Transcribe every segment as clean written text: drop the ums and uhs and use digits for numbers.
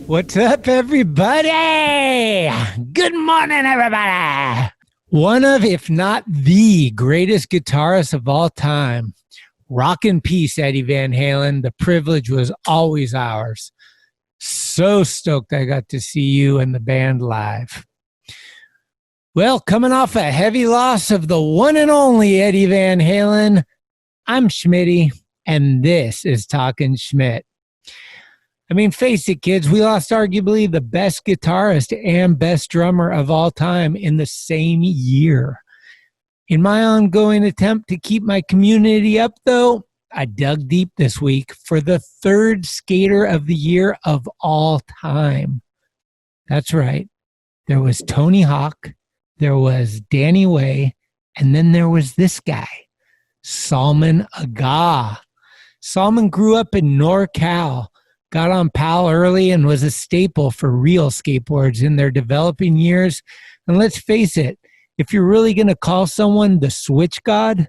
What's up, everybody? Good morning, everybody. One of, if not the greatest guitarist of all time. Rock in peace, Eddie Van Halen. The privilege was always ours. So stoked I got to see you and the band live. Well, coming off a heavy loss of the one and only Eddie Van Halen, I'm Schmitty, and this is Talkin Schmit. I mean, face it, kids, we lost arguably the best guitarist and best drummer of all time in the same year. In my ongoing attempt to keep my community up, though, I dug deep this week for the third skater of the year of all time. That's right. There was Tony Hawk, there was Danny Way, and then there was this guy, SALMAN AGAH. Salman grew up in NorCal, got on PAL early, and was a staple for real skateboards in their developing years. And let's face it, if you're really going to call someone the Switch God,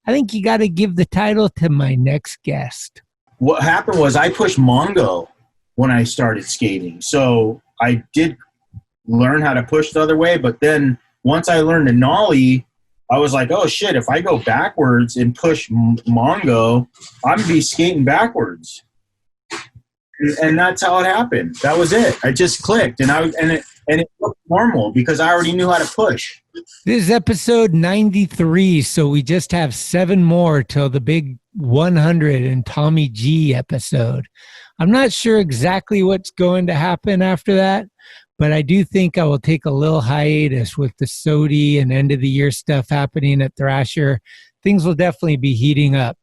I think you got to give the title to my next guest. What happened was I pushed Mongo when I started skating. So I did learn how to push the other way, but then once I learned to nollie, I was like, oh shit, if I go backwards and push Mongo, I'm going to be skating backwards. And that's how it happened. That was it. I just clicked, and it looked normal because I already knew how to push. This is episode 93, so we just have 7 more till the big 100 and Tommy G episode. I'm not sure exactly what's going to happen after that, but I do think I will take a little hiatus with the SOTY and end of the year stuff happening at Thrasher. Things will definitely be heating up.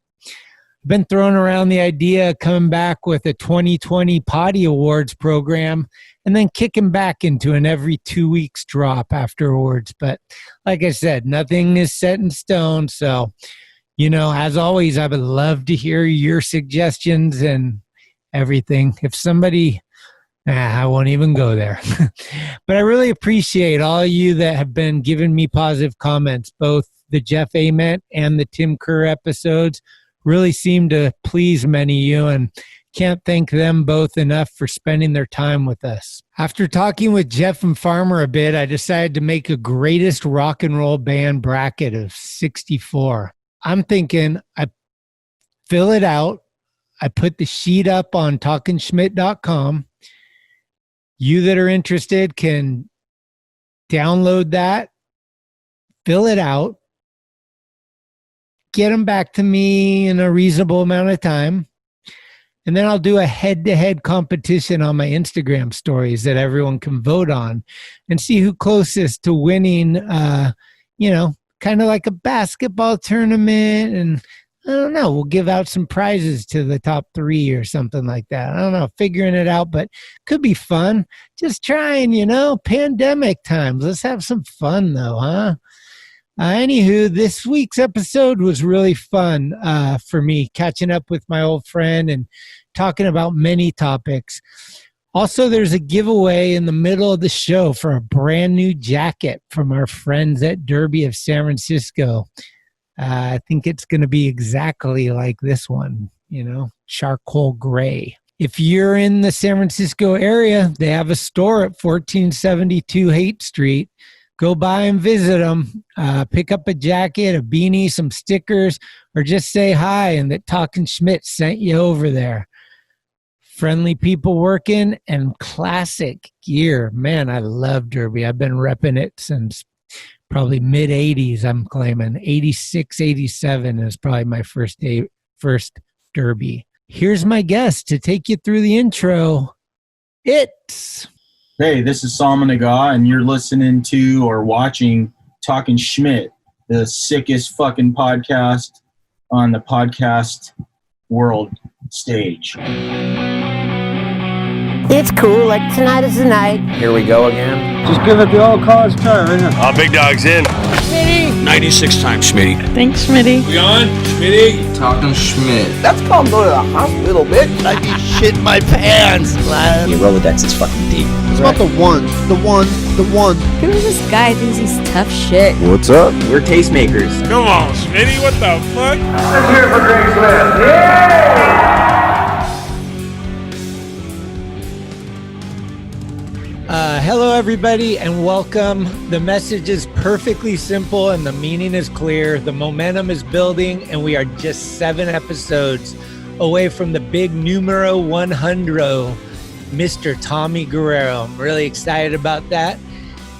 I've been throwing around the idea of coming back with a 2020 Potty Awards program and then kicking back into an every 2 weeks drop afterwards. But like I said, nothing is set in stone. So, as always, I would love to hear your suggestions and everything. If somebody, I won't even go there. But I really appreciate all of you that have been giving me positive comments. Both the Jeff Ament and the Tim Kerr episodes really seem to please many of you, and can't thank them both enough for spending their time with us. After talking with Jeff and Farmer a bit, I decided to make a greatest rock and roll band bracket of 64. I'm thinking I fill it out. I put the sheet up on TalkinSchmit.com. You that are interested can download that, fill it out, get them back to me in a reasonable amount of time. And then I'll do a head-to-head competition on my Instagram stories that everyone can vote on and see who closest to winning, kind of like a basketball tournament. And I don't know, we'll give out some prizes to the top 3 or something like that. I don't know, figuring it out, but could be fun. Just trying, pandemic times. Let's have some fun though, huh? Anywho, this week's episode was really fun for me, catching up with my old friend and talking about many topics. Also, there's a giveaway in the middle of the show for a brand new jacket from our friends at Derby of San Francisco. I think it's going to be exactly like this one, charcoal gray. If you're in the San Francisco area, they have a store at 1472 Haight Street. Go by and visit them. Pick up a jacket, a beanie, some stickers, or just say hi and that Talkin Schmit sent you over there. Friendly people working and classic gear. Man, I love Derby. I've been repping it since probably mid-'80s, I'm claiming. 86, 87 is probably my first Derby. Here's my guest to take you through the intro. It's... Hey, this is SALMAN AGAH, and you're listening to or watching Talkin Schmit, the sickest fucking podcast on the podcast world stage. It's cool, like tonight is the night. Here we go again. Just give it the old college try, right? Big dog's in. Schmitty. 96 times, Schmitty. Thanks, Schmitty. We on? Schmitty? Talkin Schmit. That's called go to the hospital, bitch. I'd be shitting my pants, man. Your Rolodex is fucking deep. It's about the one. Who's this guy thinks he's tough shit? What's up? We're tastemakers. Come on, Schmitty, what the fuck? Let's hear it for Greg Smith. Yeah! Hello, everybody, and welcome. The message is perfectly simple and the meaning is clear. The momentum is building, and we are just 7 episodes away from the big numero 100, Mr. Tommy Guerrero. I'm really excited about that.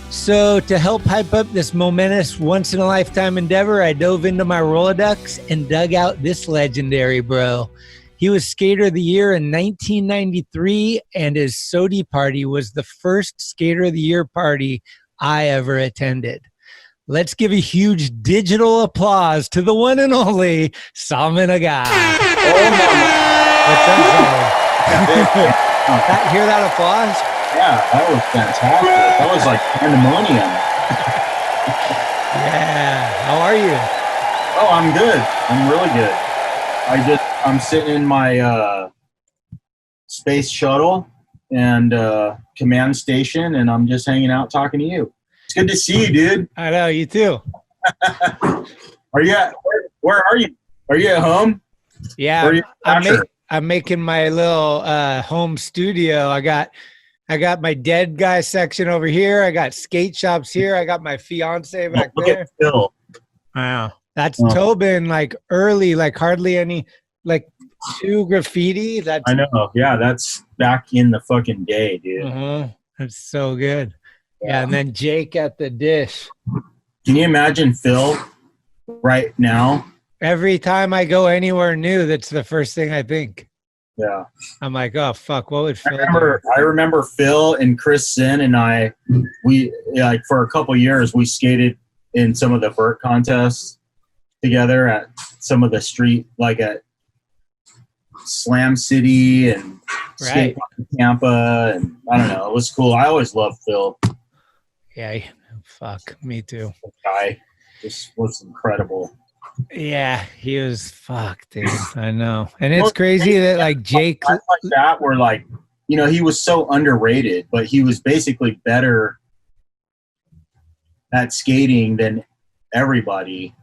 So to help hype up this momentous once-in-a-lifetime endeavor, I dove into my Rolodex and dug out this legendary bro. He was Skater of the Year in 1993, and his SOTY party was the first Skater of the Year party I ever attended. Let's give a huge digital applause to the one and only SALMAN AGAH. Oh, mama. What's up, hear that applause? Yeah, that was fantastic. That was like pandemonium. Yeah. How are you? Oh, I'm good. I'm really good. I'm sitting in my space shuttle and command station, and I'm just hanging out talking to you. It's good to see you, dude. I know, you too. Are you where are you? Are you at home? Yeah, I'm making my little home studio. I got my dead guy section over here. I got skate shops here. I got my fiance back there. At Phil. Wow. That's Tobin, like early, like hardly any, like 2 graffiti. I know. Yeah, that's back in the fucking day, dude. That's so good. Yeah, and then Jake at the dish. Can you imagine Phil right now? Every time I go anywhere new, that's the first thing I think. Yeah. I'm like, oh, fuck, what would Phil do? I remember Phil and Chris Sin and we like for a couple years, we skated in some of the vert contests together at some of the street, like at Slam City and Skate Park in Tampa, and I don't know, it was cool. I always loved Phil. Yeah, fuck, me too. The guy just was incredible. Yeah, he was fucked, dude. I know, and it's crazy that like Jake, like that, were like, you know, he was so underrated, but he was basically better at skating than everybody.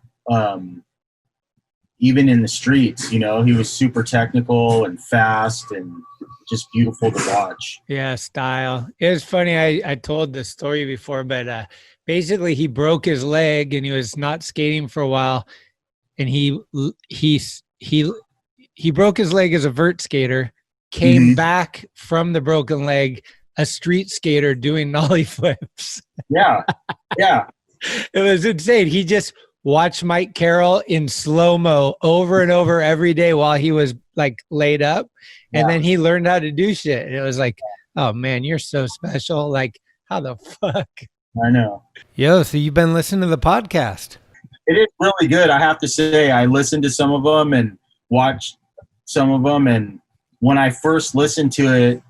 Even in the streets, you know, he was super technical and fast and just beautiful to watch. Yeah, style. It was funny. I told this story before, but basically he broke his leg and he was not skating for a while, and he broke his leg as a vert skater, came back from the broken leg a street skater doing nollie flips. Yeah. It was insane. He just watched Mike Carroll in slow-mo over and over every day while he was like laid up. And then he learned how to do shit. And it was like, oh man, you're so special. Like, how the fuck? I know. Yo, so you've been listening to the podcast. It is really good. I have to say, I listened to some of them and watched some of them. And when I first listened to it,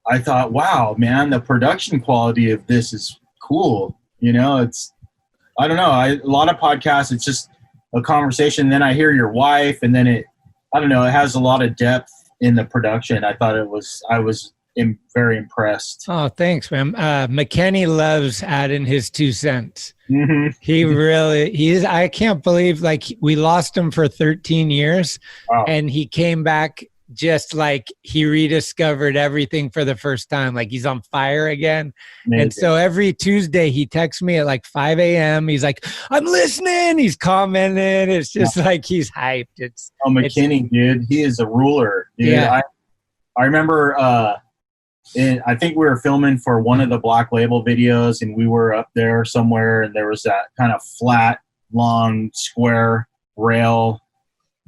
I thought, wow, man, the production quality of this is cool. You know, I don't know. A lot of podcasts, it's just a conversation. Then I hear your wife, and then it has a lot of depth in the production. I was very impressed. Oh, thanks, man. McKenney loves adding his 2 cents. Mm-hmm. I can't believe, like, we lost him for 13 years, and he came back just like he rediscovered everything for the first time. Like, he's on fire again. Amazing. And so every Tuesday he texts me at like 5 a.m. He's like, I'm listening. He's commenting. It's just like he's hyped. McKenney, dude, he is a ruler, dude. Yeah. I remember I think we were filming for one of the Black Label videos, and we were up there somewhere, and there was that kind of flat, long, square rail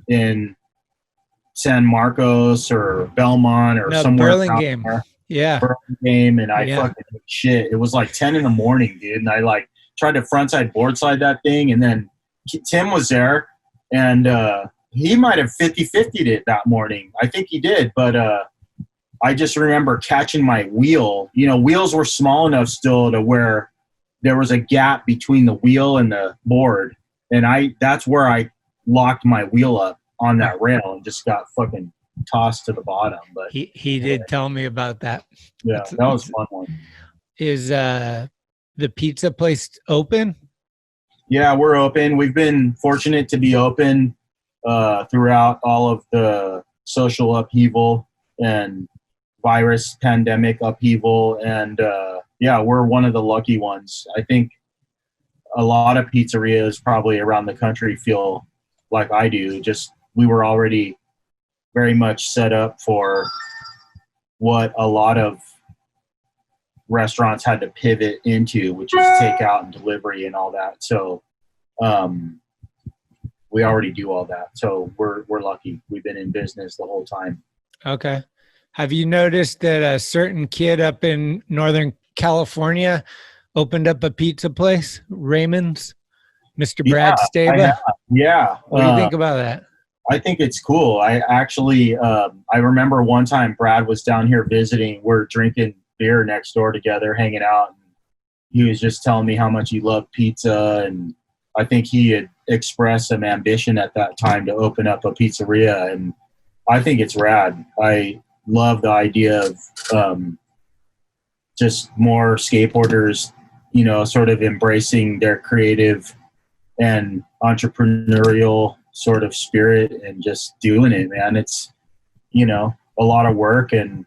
in San Marcos or Belmont or somewhere. Burlingame. Yeah. Burlingame, and I fucking shit. It was like 10 in the morning, dude, and I like tried to frontside boardside that thing, and then Tim was there, and he might have 50-50'd it that morning. I think he did, but I just remember catching my wheel. You know, wheels were small enough still to where there was a gap between the wheel and the board, and that's where I locked my wheel up on that rail and just got fucking tossed to the bottom. But he did tell me about that. Yeah, that was a fun one. Is the pizza place open? Yeah, we're open. We've been fortunate to be open throughout all of the social upheaval and virus pandemic upheaval. And yeah, we're one of the lucky ones. I think a lot of pizzerias probably around the country feel like I do. Just we were already very much set up for what a lot of restaurants had to pivot into, which is takeout and delivery and all that. So we already do all that. So we're lucky. We've been in business the whole time. Okay. Have you noticed that a certain kid up in Northern California opened up a pizza place, Raymond's, Mr. Brad Staba? Yeah. What do you think about that? I think it's cool. I actually, I remember one time Brad was down here visiting. We're drinking beer next door together, hanging out. And he was just telling me how much he loved pizza. And I think he had expressed some ambition at that time to open up a pizzeria. And I think it's rad. I love the idea of just more skateboarders, sort of embracing their creative and entrepreneurial sort of spirit and just doing it, man. It's, a lot of work, and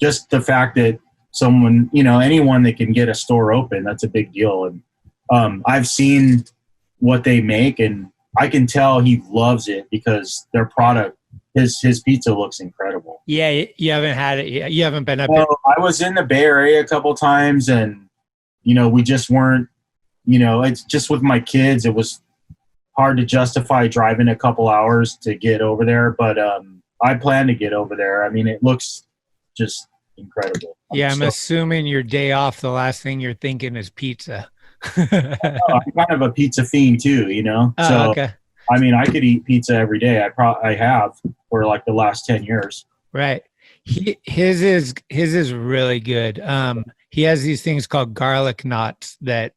just the fact that someone, anyone that can get a store open, that's a big deal. And I've seen what they make, and I can tell he loves it because their product, his pizza looks incredible. Yeah, you haven't had it yet. You haven't been up here. I was in the Bay Area a couple times, and we just weren't, it's just with my kids, it was hard to justify driving a couple hours to get over there, but I plan to get over there. I mean, it looks just incredible. I'm assuming your day off, the last thing you're thinking is pizza. I'm kind of a pizza fiend too, so okay. I mean, I could eat pizza every day. I have for like the last 10 years. Right. His is really good. He has these things called garlic knots that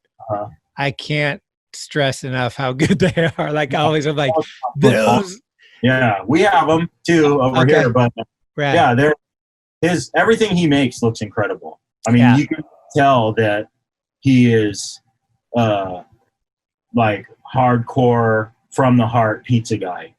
I can't stress enough how good they are. Like always, I'm like, those. Yeah, we have them too over here, but right. Yeah, everything he makes looks incredible. I mean, you can tell that he is like hardcore from the heart pizza guy.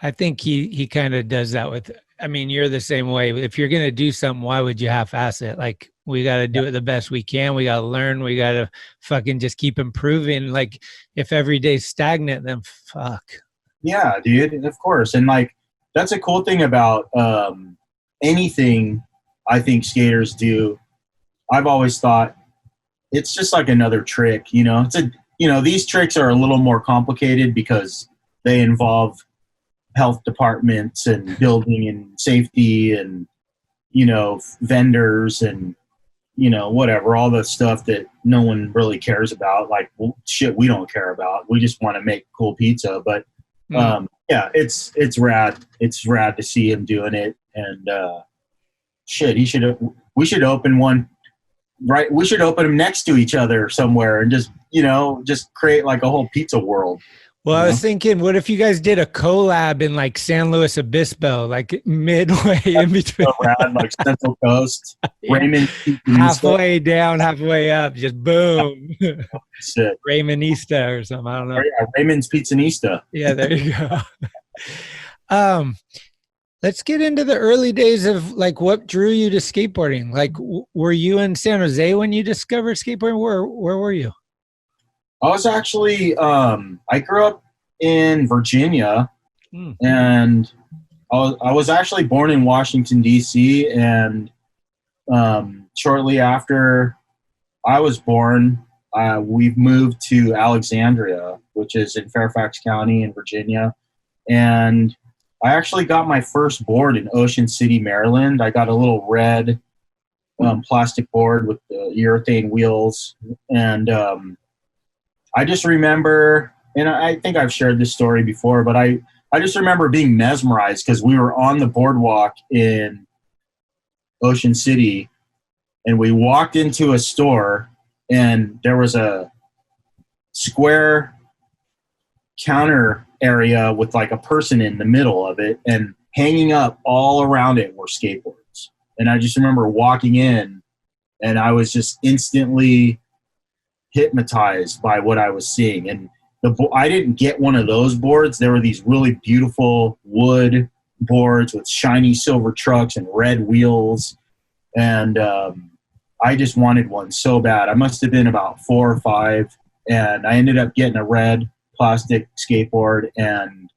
I think he kind of does that with, I mean, you're the same way. If you're going to do something, why would you half-ass it? Like, we got to do it the best we can. We got to learn. We got to fucking just keep improving. Like, if every day's stagnant, then fuck. Yeah, dude, of course. And like, that's a cool thing about anything I think skaters do. I've always thought it's just like another trick, these tricks are a little more complicated because they involve health departments and building and safety and, vendors and, whatever, all the stuff that no one really cares about. Like, well, shit, we don't care about. We just want to make cool pizza. But yeah, it's rad. It's rad to see him doing it. And we should open one. Right, we should open them next to each other somewhere and just create like a whole pizza world. Well, I was thinking, what if you guys did a collab in like San Luis Obispo, like midway in between, around like Central Coast, Raymond, halfway down, halfway up, just boom, shit. Raymonista or something. I don't know. Yeah, Raymond's Pizzanista. Yeah, there you go. Let's get into the early days of like what drew you to skateboarding. Like, were you in San Jose when you discovered skateboarding? Where were you? I was actually, I grew up in Virginia, and I was actually born in Washington, D.C., and shortly after I was born, we moved to Alexandria, which is in Fairfax County in Virginia, and I actually got my first board in Ocean City, Maryland. I got a little red plastic board with the urethane wheels, and I just remember, and I think I've shared this story before, but I just remember being mesmerized because we were on the boardwalk in Ocean City, and we walked into a store, and there was a square counter area with like a person in the middle of it, and hanging up all around it were skateboards. And I just remember walking in, and I was just instantly hypnotized by what I was seeing. And I didn't get one of those boards. There were these really beautiful wood boards with shiny silver trucks and red wheels. And I just wanted one so bad. I must have been about 4 or 5, and I ended up getting a red plastic skateboard. And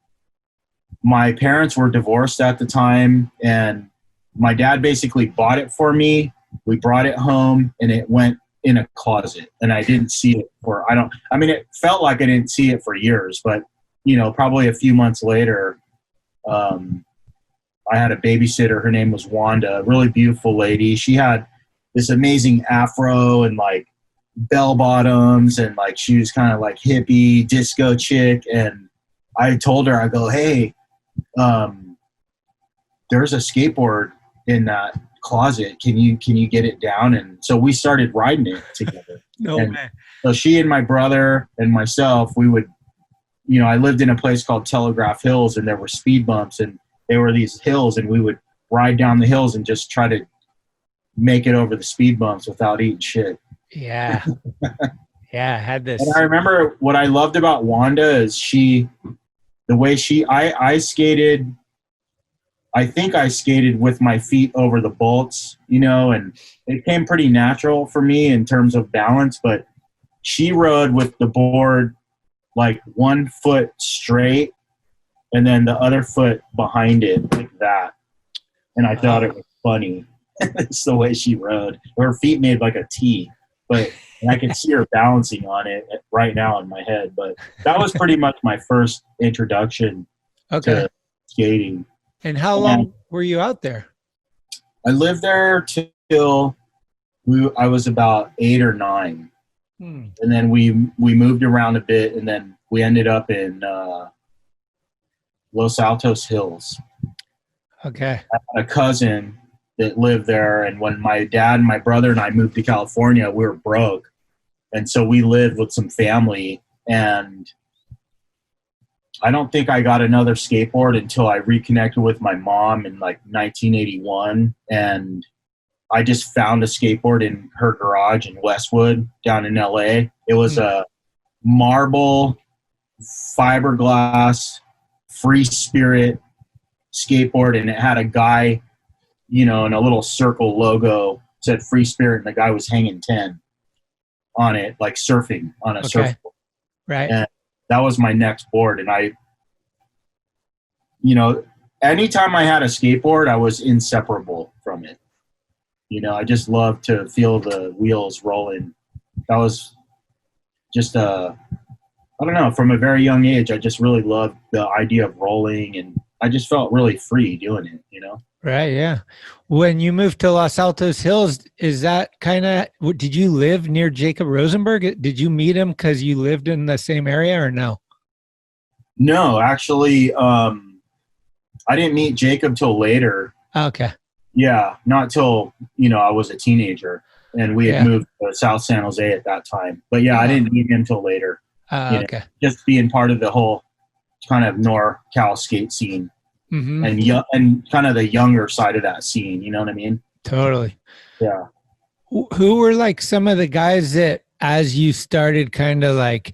my parents were divorced at the time, and my dad basically bought it for me. We brought it home, and it went in a closet, and I didn't see it for, it felt like I didn't see it for years, but, probably a few months later, I had a babysitter. Her name was Wanda, a really beautiful lady. She had this amazing afro and like bell bottoms, and like she was kind of like hippie disco chick. And I told her, I go, hey, there's a skateboard in that closet. Can you get it down? And so we started riding it together. Man. So she and my brother and myself, we would, I lived in a place called Telegraph Hills, and there were speed bumps, and they were these hills, and we would ride down the hills and just try to make it over the speed bumps without eating shit. Yeah. Yeah, I had this. And I remember what I loved about Wanda is I skated, I think I skated with my feet over the bolts, and it came pretty natural for me in terms of balance, but she rode with the board like 1 foot straight and then the other foot behind it like that. And I thought it was funny. It's the way she rode. Her feet made like a T, but I could see her balancing on it right now in my head. But that was pretty much my first introduction to skating. And how long were you out there? I lived there till I was about 8 or 9. And then we moved around a bit, and then we ended up in Los Altos Hills. Okay. I had a cousin that lived there, and when my dad and my brother and I moved to California, we were broke. And so we lived with some family, and I don't think I got another skateboard until I reconnected with my mom in like 1981, and I just found a skateboard in her garage in Westwood down in LA. It was a marble fiberglass Free Spirit skateboard, and it had a guy, in a little circle logo, said Free Spirit, and the guy was hanging 10 on it, like surfing on a surfboard. Right. And that was my next board. And I, anytime I had a skateboard, I was inseparable from it. I just loved to feel the wheels rolling. That was just I don't know, from a very young age, I just really loved the idea of rolling, and I just felt really free doing it, Right, yeah. When you moved to Los Altos Hills, is that did you live near Jacob Rosenberg? Did you meet him because you lived in the same area, or no? No, actually, I didn't meet Jacob till later. Okay. Yeah, not till, I was a teenager, and we had moved to South San Jose at that time. But yeah, I didn't meet him till later. Okay. Just being part of the whole kind of NorCal skate scene, and kind of the younger side of that scene. You know what I mean? Totally. Yeah. Who were like some of the guys that, as you started kind of like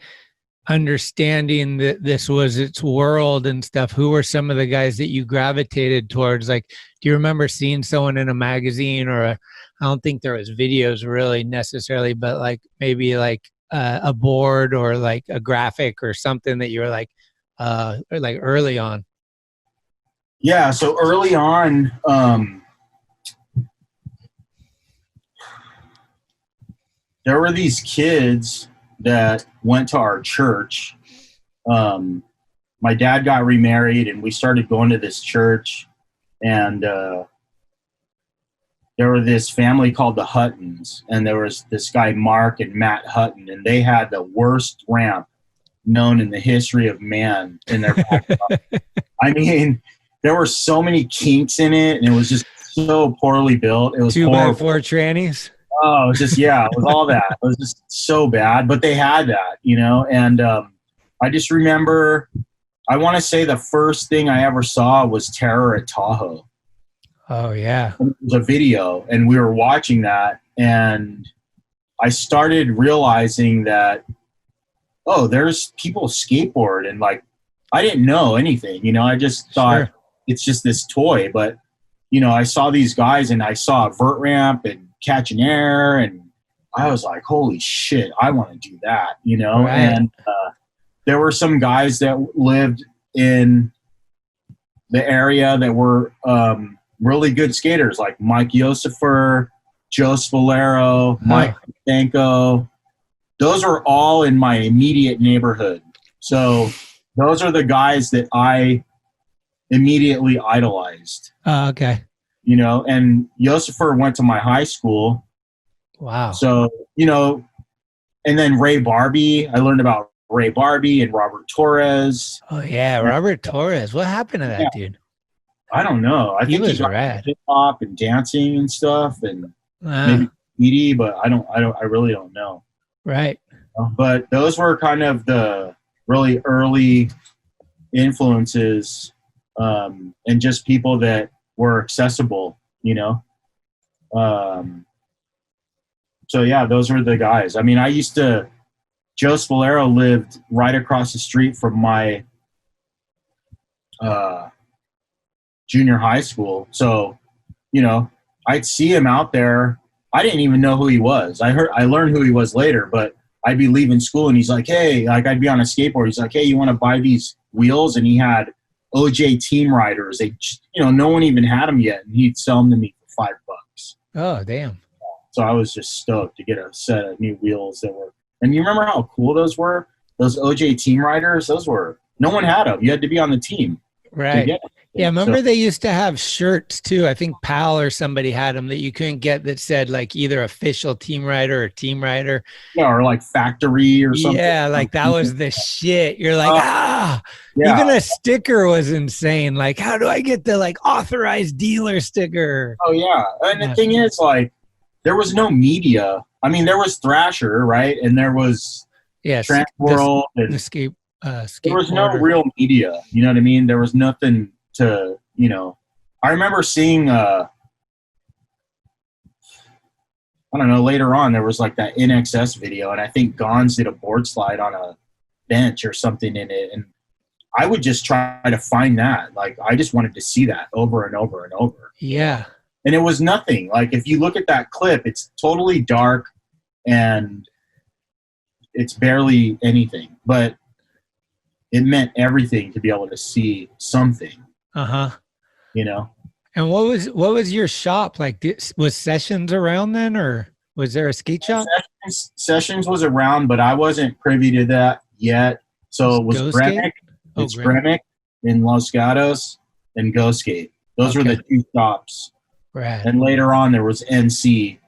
understanding that this was its world and stuff, who were some of the guys that you gravitated towards? Like, do you remember seeing someone in a magazine I don't think there was videos really necessarily, but like maybe like a board or like a graphic or something that you were like early on? Yeah. So early on, there were these kids that went to our church. My dad got remarried, and we started going to this church, and there were this family called the Huttons, and there was this guy, Mark and Matt Hutton, and they had the worst ramp known in the history of man in their backyard. I mean, there were so many kinks in it, and it was just so poorly built. It was 2x4 trannies. Oh, it was just, it was all that. It was just so bad, but they had that, and I just remember, I want to say the first thing I ever saw was Terror at Tahoe. Oh, yeah. It was a video, and we were watching that, and I started realizing that, there's people skateboard, and like, I didn't know anything, I just thought it's just this toy. But, I saw these guys and I saw a vert ramp and catching air, and I was like, holy shit, I want to do that, Right. And there were some guys that lived in the area that were really good skaters, like Mike Yosifer, Joe Spolero, Mike Danko. Those are all in my immediate neighborhood. So those are the guys that I immediately idolized. Okay. And Yosifer went to my high school. Wow. So, and then Ray Barbie, I learned about Ray Barbie and Robert Torres. Oh yeah, Robert Torres. What happened to that dude? I don't know. I think was he got rad. hip hop and dancing and stuff, and maybe PD, but I really don't know. Right. But those were kind of the really early influences, and just people that were accessible, So yeah, those were the guys. I mean, Joe Spolero lived right across the street from my junior high school. So, I'd see him out there. I didn't even know who he was. I learned who he was later, but I'd be leaving school and he's like, hey, like I'd be on a skateboard. He's like, hey, you want to buy these wheels? And he had OJ Team Riders. They, no one even had them yet. And he'd sell them to me for $5. Oh, damn. So I was just stoked to get a set of new wheels that were, and you remember how cool those were? Those OJ Team Riders, no one had them. You had to be on the team. Right. Yeah, remember they used to have shirts too. I think Pal or somebody had them that you couldn't get that said like either official team rider or team rider. Yeah, or like factory or something. Yeah, like that was the shit. You're like, yeah. Even a sticker was insane. Like, how do I get the like authorized dealer sticker? Oh yeah. And the thing is, like, there was no media. I mean, there was Thrasher, right? And there was Transworld. And there was no real media. You know what I mean? There was nothing to, I remember seeing, I don't know, later on, there was like that NXS video, and I think Gons did a board slide on a bench or something in it. And I would just try to find that. Like, I just wanted to see that over and over and over. Yeah. And it was nothing. Like, if you look at that clip, it's totally dark and it's barely anything, but it meant everything to be able to see something. Uh-huh. And what was your shop like? Was Sessions around then, or was there a skate shop? Sessions was around, but I wasn't privy to that yet. So it was Gremic. It's Gremic in Los Gatos and Go Skate. Those were the two shops. Right. And later on, there was NC,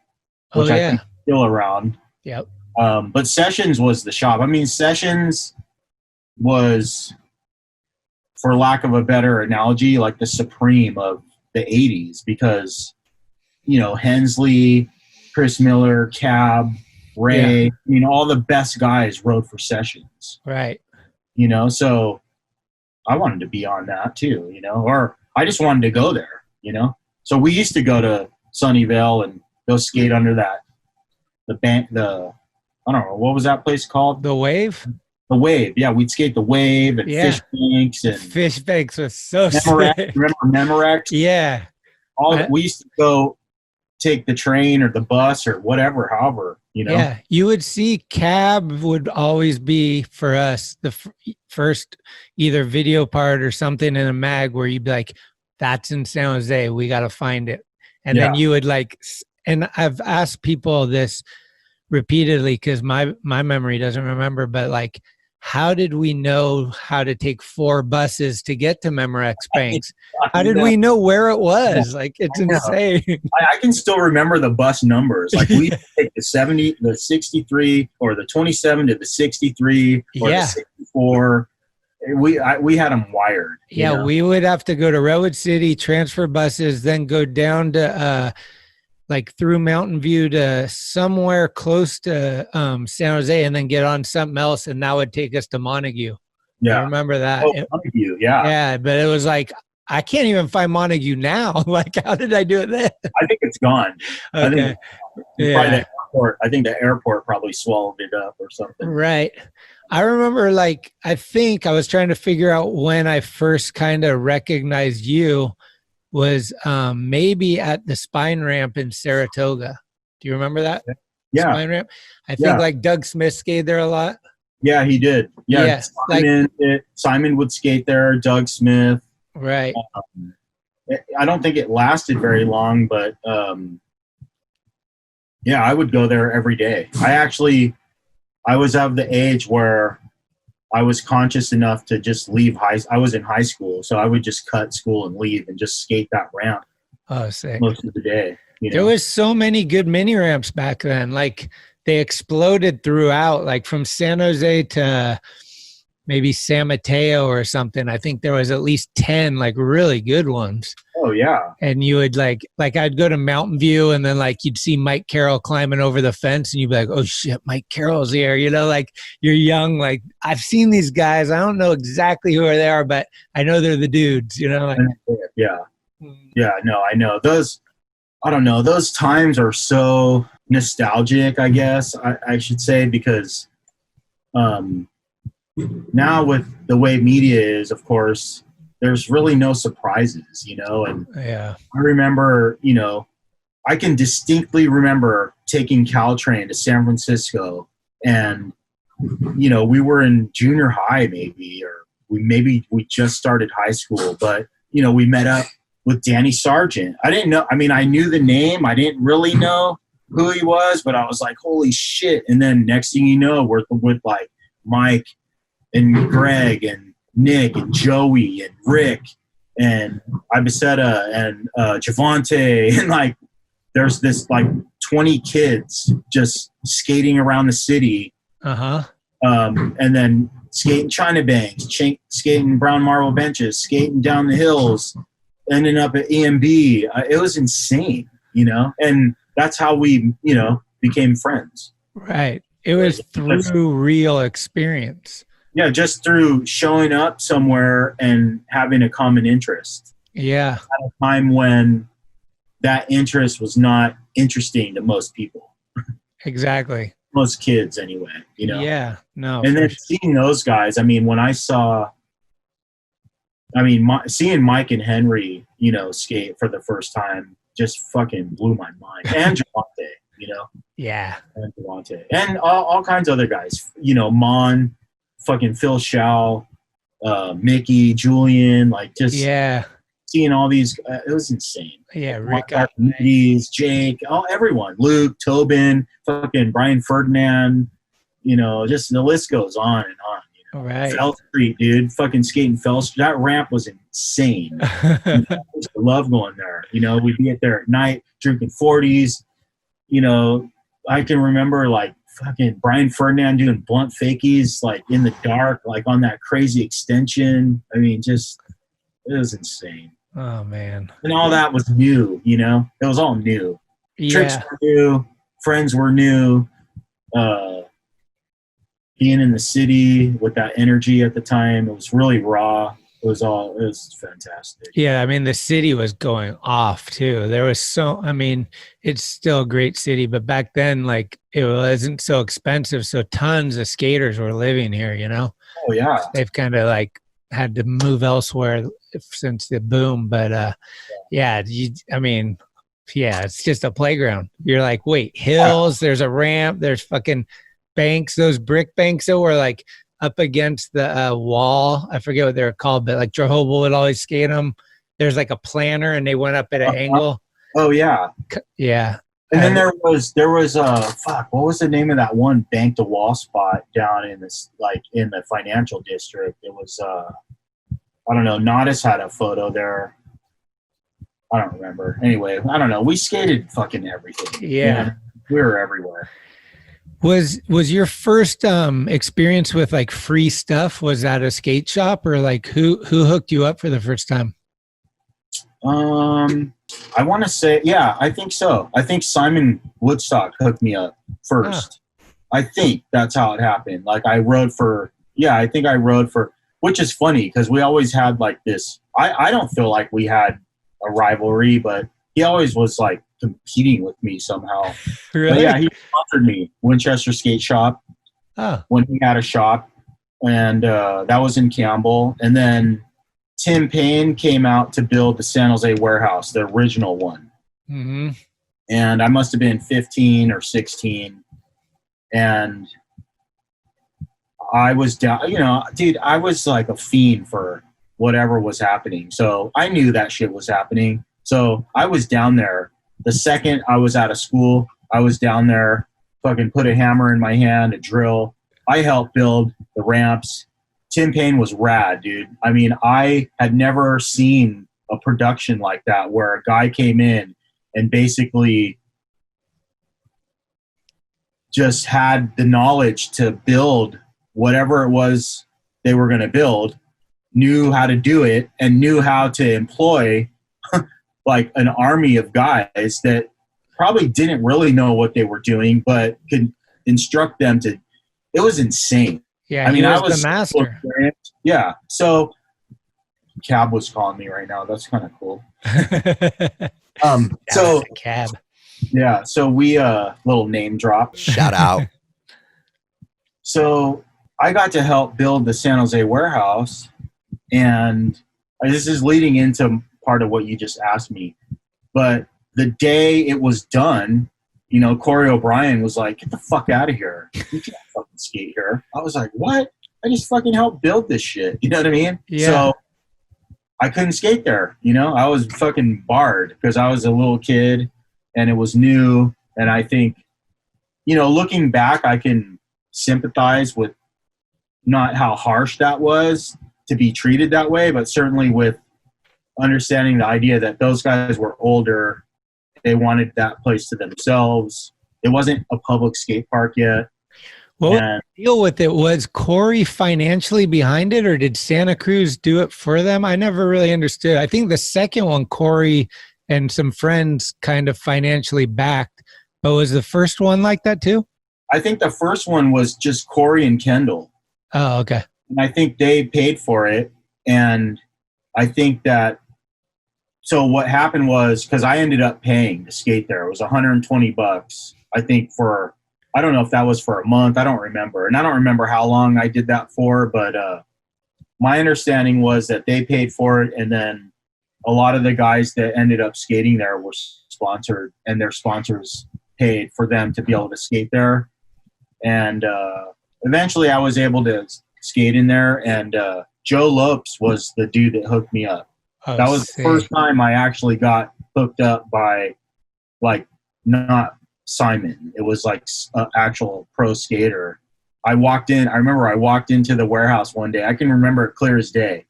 which I think is still around. Yep. But Sessions was the shop. I mean, Sessions was, for lack of a better analogy, like the supreme of the 80s, because, Hensley, Chris Miller, Cab, Ray, all the best guys rode for Sessions. Right. So I wanted to be on that too, or I just wanted to go there, So we used to go to Sunnyvale and go skate under I don't know, what was that place called? The Wave? The Wave. Yeah, we'd skate the Wave and Fish Banks. And Fish Banks was so Memorex. sick. Remember Memorex? Yeah. We used to go take the train or the bus or whatever, however, Yeah, you would see Cab would always be, for us, the first either video part or something in a mag where you'd be like, that's in San Jose, we got to find it. And then you would like, and I've asked people this repeatedly because my memory doesn't remember, but like, how did we know how to take 4 buses to get to Memorex Banks? How did we know where it was? Like, it's insane. I can still remember the bus numbers. Like, we take the 70, the 63, or the 27 to the 63, or the 64. We had them wired. Yeah, we would have to go to Redwood City, transfer buses, then go down to like through Mountain View to somewhere close to San Jose, and then get on something else, and that would take us to Montague. Yeah, I remember that. Montague, yeah. Yeah, but it was like, I can't even find Montague now. Like, how did I do it then? I think it's gone. Okay. I think the airport probably swallowed it up or something. Right. I remember, like, I think I was trying to figure out when I first kind of recognized you was maybe at the spine ramp in Saratoga. Do you remember that? Yeah. Spine ramp? I think like Doug Smith skated there a lot. Yeah, he did. Yeah, Simon would skate there, Doug Smith. Right. I don't think it lasted very long, but yeah, I would go there every day. I was of the age where I was conscious enough to just leave I was in high school, so I would just cut school and leave and just skate that ramp. Oh, sick. Most of the day. There was so many good mini ramps back then. Like they exploded throughout, like from San Jose to maybe San Mateo or something. I think there was at least 10 like really good ones. Oh yeah. And you would like I'd go to Mountain View and then like you'd see Mike Carroll climbing over the fence and you'd be like, oh shit, Mike Carroll's here. You know, like you're young. Like I've seen these guys. I don't know exactly who they are, but I know they're the dudes, you know? Like, yeah. Yeah, no, I know. I don't know. Those times are so nostalgic, I guess I should say, because now with the way media is, of course, there's really no surprises, you know? And yeah, I remember, you know, I can distinctly remember taking Caltrain to San Francisco and, you know, we were in junior high maybe, or we just started high school, but, you know, we met up with Danny Sargent. I didn't know, I mean, I knew the name. I didn't really know who he was, but I was like, holy shit. And then next thing you know, we're with like Mike and Greg and Nick and Joey and Rick and Ibiseta and Javante, and like there's this like 20 kids just skating around the city. And then skating China Banks, skating brown marble benches, skating down the hills, ending up at EMB. It was insane, you know? And that's how we, you know, became friends. Right. It was through real experience. Yeah, just through showing up somewhere and having a common interest. Yeah. At a time when that interest was not interesting to most people. Exactly. Most kids anyway, you know? Yeah, no. And then seeing those guys, I mean, seeing Mike and Henry, you know, skate for the first time just fucking blew my mind. And Javante, you know? Yeah. And Javante. And all kinds of other guys, you know, Mon, fucking Phil Schau, Mickey, Julian, like just seeing all these, it was insane. Yeah, Rick, Jake, everyone, Luke, Tobin, fucking Brian Ferdinand, you know, just the list goes on and on. You know? Right. Fell Street, dude, fucking skating Fell Street. That ramp was insane. I love going there. You know, we'd be there at night drinking 40s. You know, I can remember like fucking Brian Ferdinand doing blunt fakies like in the dark, like on that crazy extension. I mean, just it was insane. Oh man. And all that was new, you know? It was all new. Yeah. Tricks were new, friends were new. Being in the city with that energy at the time, it was really raw. It was fantastic. Yeah, I mean, the city was going off too. There was it's still a great city, but back then, like, it wasn't so expensive. So tons of skaters were living here, you know? Oh, yeah. They've kind of like had to move elsewhere since the boom. But it's just a playground. You're like, wait, hills, there's a ramp, there's fucking banks, those brick banks that were like up against the wall. I forget what they're called, but like Jehovah would always skate them. There's like a planter and they went up at an angle. Oh yeah. Yeah. And then there was what was the name of that one bank to wall spot down in this, like in the financial district? It was I don't know, Nodis had a photo there. I don't remember. Anyway, I don't know. We skated fucking everything. Yeah. You know? We were everywhere. Was your first experience with like free stuff, was that a skate shop, or like who hooked you up for the first time? I want to say, yeah, I think so. I think Simon Woodstock hooked me up first. I think that's how it happened. Like I rode for, which is funny because we always had like this, I don't feel like we had a rivalry, but he always was like competing with me somehow. Really? But yeah, he sponsored me, Winchester Skate Shop. Oh. When he had a shop, and that was in Campbell. And then Tim Payne came out to build the San Jose warehouse, the original one. Mm-hmm. And I must have been 15 or 16. And I was down, you know, dude, I was like a fiend for whatever was happening. So I knew that shit was happening. So I was down there. The second I was out of school, I was down there, fucking put a hammer in my hand, a drill. I helped build the ramps. Tim Payne was rad, dude. I mean, I had never seen a production like that where a guy came in and basically just had the knowledge to build whatever it was they were going to build, knew how to do it, and knew how to employ like an army of guys that probably didn't really know what they were doing, but could instruct them to. It was insane. Yeah, I mean, I was was the master. Yeah. So Cab was calling me right now. That's kind of cool. So Cab. yeah, so we little name drop. Shout out. So I got to help build the San Jose warehouse, and this is leading into part of what you just asked me. But the day it was done, you know, Corey O'Brien was like, "Get the fuck out of here! You can't fucking skate here." I was like, "What? I just fucking helped build this shit." You know what I mean? Yeah. So I couldn't skate there. You know, I was fucking barred because I was a little kid and it was new. And I think, you know, looking back, I can sympathize with not how harsh that was to be treated that way, but certainly with understanding the idea that those guys were older. They wanted that place to themselves. It wasn't a public skate park yet. What was the deal with it? Was Corey financially behind it, or did Santa Cruz do it for them? I never really understood. I think the second one, Corey and some friends kind of financially backed, but was the first one like that too? I think the first one was just Corey and Kendall. Oh, okay. And I think they paid for it. And I think that, so what happened was, because I ended up paying to skate there. It was $120, I think, for, I don't know if that was for a month. I don't remember. And I don't remember how long I did that for. But my understanding was that they paid for it. And then a lot of the guys that ended up skating there were sponsored, and their sponsors paid for them to be able to skate there. And eventually I was able to skate in there. And Joe Lopes was the dude that hooked me up. Oh, that was the first time I actually got hooked up by, like, not Simon. It was like an actual pro skater. I remember I walked into the warehouse one day. I can remember it clear as day.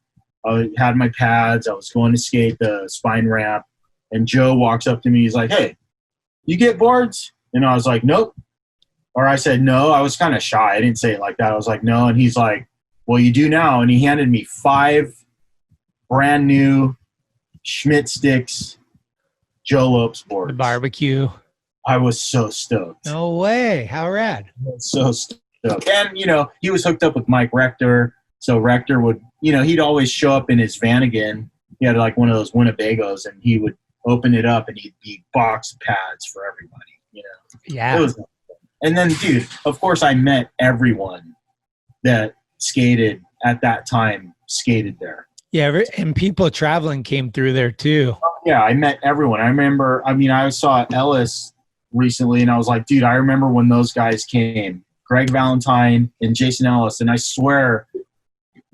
I had my pads. I was going to skate the spine ramp. And Joe walks up to me. He's like, "Hey, you get boards?" And I was like, "Nope." Or I said, "No." I was kind of shy. I didn't say it like that. I was like, "No." And he's like, "Well, you do now." And he handed me 5 brand new Schmit sticks, Joe Lopes boards. The barbecue. I was so stoked. No way. How rad. I was so stoked. And, you know, he was hooked up with Mike Rector. So Rector would, you know, he'd always show up in his van again. He had like one of those Winnebagos, and he would open it up and he'd be box pads for everybody, you know. Yeah. And then, dude, of course I met everyone that skated at that time, skated there. Yeah, and people traveling came through there too. Yeah, I met everyone. I remember, I mean, I saw Ellis recently, and I was like, dude, I remember when those guys came. Greg Valentine and Jason Ellis, and I swear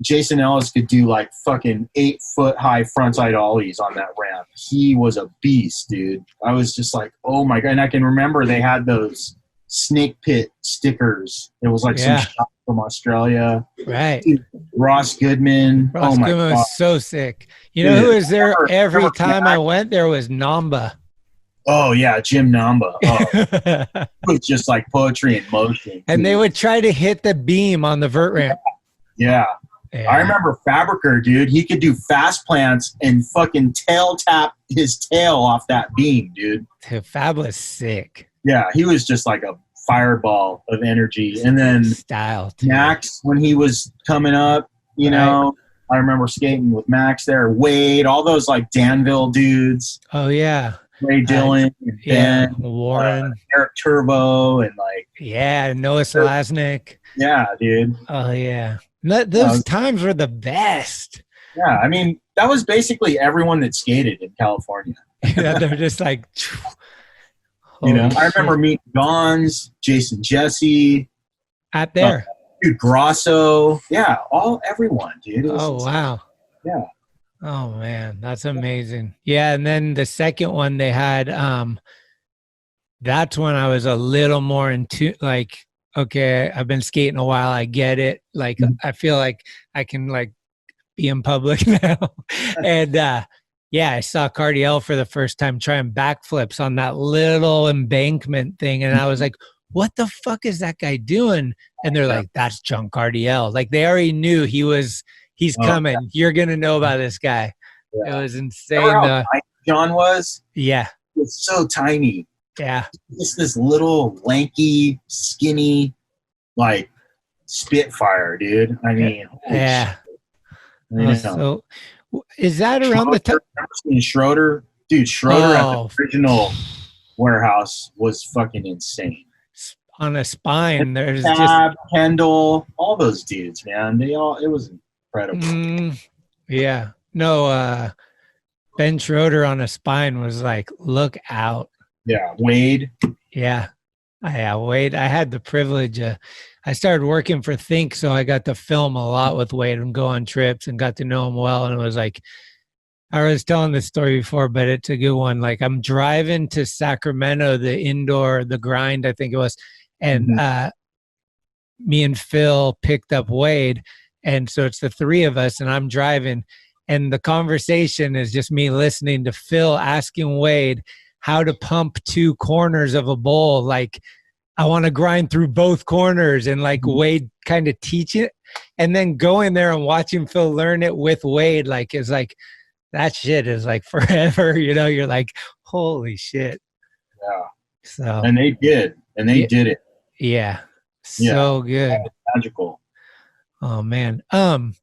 Jason Ellis could do like fucking 8-foot-high frontside ollies on that ramp. He was a beast, dude. I was just like, oh my God. And I can remember they had those snake pit stickers. It was like some shop from Australia. Right. Dude, Ross Goodman. Ross Goodman was so sick. You know who was there every time I went there was Namba. Oh, yeah, Jim Namba. Oh, it was just like poetry in motion. And they would try to hit the beam on the vert ramp. Yeah. I remember Fabriker, dude. He could do fast plants and fucking tail tap his tail off that beam, dude. Dude, Fab was sick. Yeah, he was just like a fireball of energy. And then style, too. Max, when he was coming up, you know, I remember skating with Max there. Wade, all those like Danville dudes. Oh, yeah. Ray Dillon, and Ben, Warren, Eric Turbo, and like Noah Slasnick. Yeah, dude. Oh yeah, those times were the best. Yeah, I mean that was basically everyone that skated in California. Yeah, they're just like, I remember meeting Gons, Jason Jesse, out there, dude, Grosso. Yeah, everyone, dude. Wow. Yeah. Oh man, that's amazing. Yeah, and then the second one they had, that's when I was a little more into like, okay, I've been skating a while, I get it. Like I feel like I can like be in public now. And I saw Cardiel for the first time trying backflips on that little embankment thing, and I was like, what the fuck is that guy doing? And they're like, that's John Cardiel. Like they already knew he's coming. Yeah. You're gonna know about this guy. Yeah. It was insane. How John was? Yeah. He was so tiny. Yeah. Just this little lanky, skinny, like Spitfire, dude. I mean, yeah. So is that around the time? Schroeder? Dude, Schroeder at the original warehouse was fucking insane. On a spine, there's Tab, Kendall, all those dudes, man. It was incredible. Yeah. No, Ben Schroeder on a spine was like, look out. Yeah. Wade. Yeah. Wade. I had the privilege. I started working for Think, so I got to film a lot with Wade and go on trips and got to know him well. And it was like, I was telling this story before, but it's a good one. Like I'm driving to Sacramento, the grind, I think it was. And me and Phil picked up Wade. And so it's the three of us, and I'm driving. And the conversation is just me listening to Phil asking Wade how to pump two corners of a bowl. Like, I want to grind through both corners, and like Wade kind of teach it. And then going there and watching Phil learn it with Wade, like, is like, that shit is like forever. You're like, holy shit. Yeah. So, and they did. And they did it. Yeah. So good. Magical. Oh man. And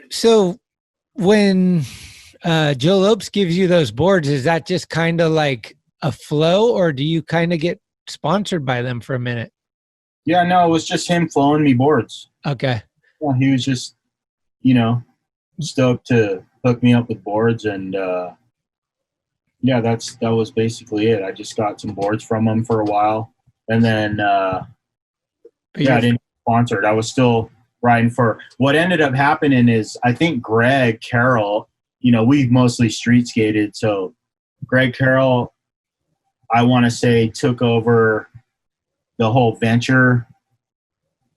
so when Joe Lopes gives you those boards, is that just kind of like a flow, or do you kind of get sponsored by them for a minute? Yeah, no, it was just him flowing me boards. Okay. Yeah, he was just, stoked to hook me up with boards, and that was basically it. I just got some boards from him for a while, and then I didn't get sponsored. I was still riding for. What ended up happening is, I think Greg Carroll, we mostly street skated, so Greg Carroll, I want to say, took over the whole venture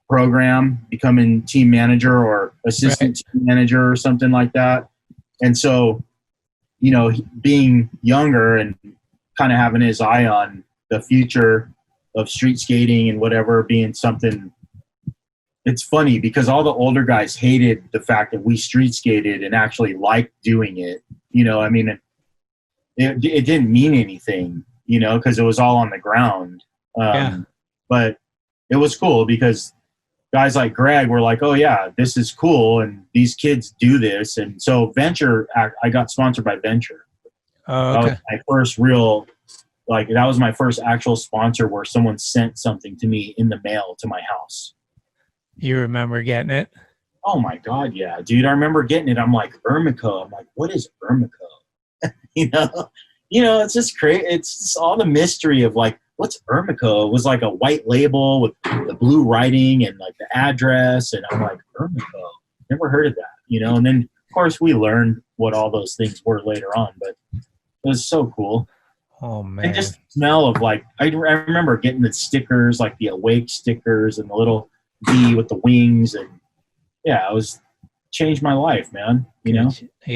program, becoming team manager or assistant team manager or something like that. And so, being younger and kind of having his eye on the future of street skating and whatever being something, it's funny because all the older guys hated the fact that we street skated and actually liked doing it. I mean, it didn't mean anything, because it was all on the ground. But it was cool because guys like Greg were like, oh yeah, this is cool. And these kids do this. And so Venture, I got sponsored by Venture. Oh, okay. That was my first real, that was my first actual sponsor where someone sent something to me in the mail to my house. You remember getting it? Oh my God. Yeah, dude. I remember getting it. I'm like, Ermico. I'm like, what is Ermico? It's just crazy. It's just all the mystery of like, what's Ermico? It was like a white label with the blue writing and like the address. And I'm like, Ermico, never heard of that, And then of course we learned what all those things were later on, but it was so cool. Oh man. And just the smell of I remember getting the stickers, like the Awake stickers and the little V with the wings. And yeah, it was changed my life, man. Yeah.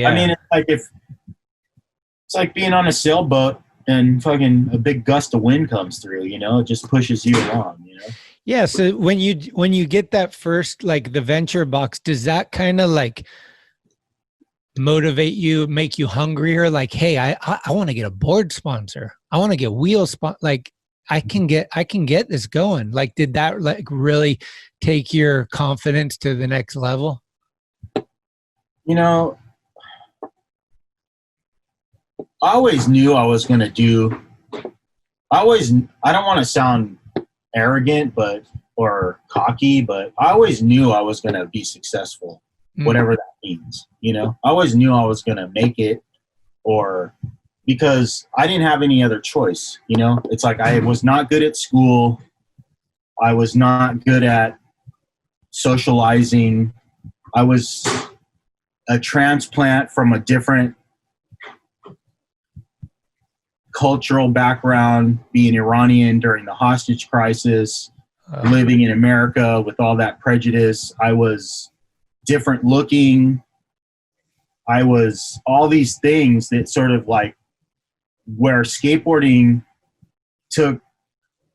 I mean, it's like being on a sailboat and fucking a big gust of wind comes through, it just pushes you along, Yeah. So when you get that first, the venture box, does that kind of motivate you, make you hungrier? Like, hey, I want to get a board sponsor. I want to get wheel I can get this going. Did that really take your confidence to the next level? I always knew I was going to do, I don't want to sound arrogant, or cocky, but I always knew I was going to be successful, whatever that means. You know, I always knew I was going to make it, because I didn't have any other choice. You know, it's like I was not good at school. I was not good at socializing. I was a transplant from a different cultural background, being Iranian during the hostage crisis, living in America with all that prejudice. I was different looking. I was all these things that sort of like where skateboarding took,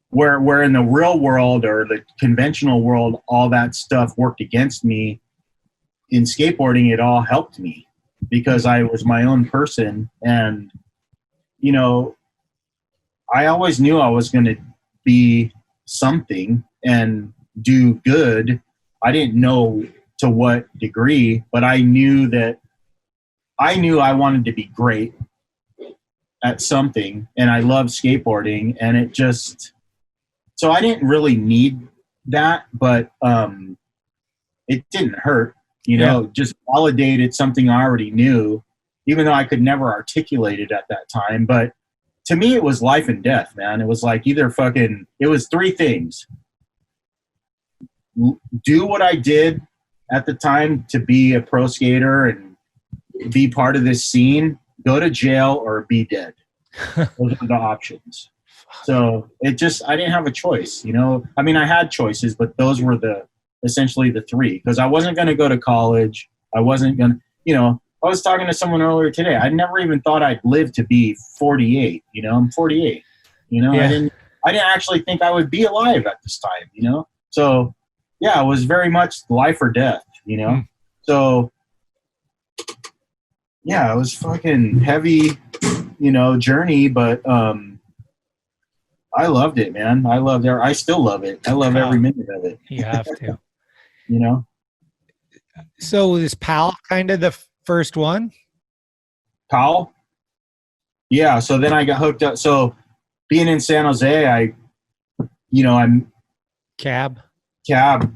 where in the real world or the conventional world, all that stuff worked against me. In skateboarding, it all helped me because I was my own person. And, you know, I always knew I was going to be something and do good. I didn't know to what degree, but I knew I wanted to be great at something, and I loved skateboarding, and it just, so I didn't really need that, but it didn't hurt, you know, just validated something I already knew, even though I could never articulate it at that time. But to me, it was life and death, man. It was like it was three things. Do what I did at the time to be a pro skater and be part of this scene, go to jail, or be dead. Those are the options. So I didn't have a choice, you know. I mean, I had choices, but those were essentially the three, because I wasn't going to go to college. I wasn't going to, you know, I was talking to someone earlier today. I never even thought I'd live to be 48, you know. I'm 48, you know. I didn't actually think I would be alive at this time, you know. So yeah, it was very much life or death, you know. So yeah, it was fucking heavy, you know, journey, but I loved it, man. I still love it. I love every minute of it. You have to. You know? So was PAL kind of the first one? PAL? Yeah, so then I got hooked up. So being in San Jose, Cab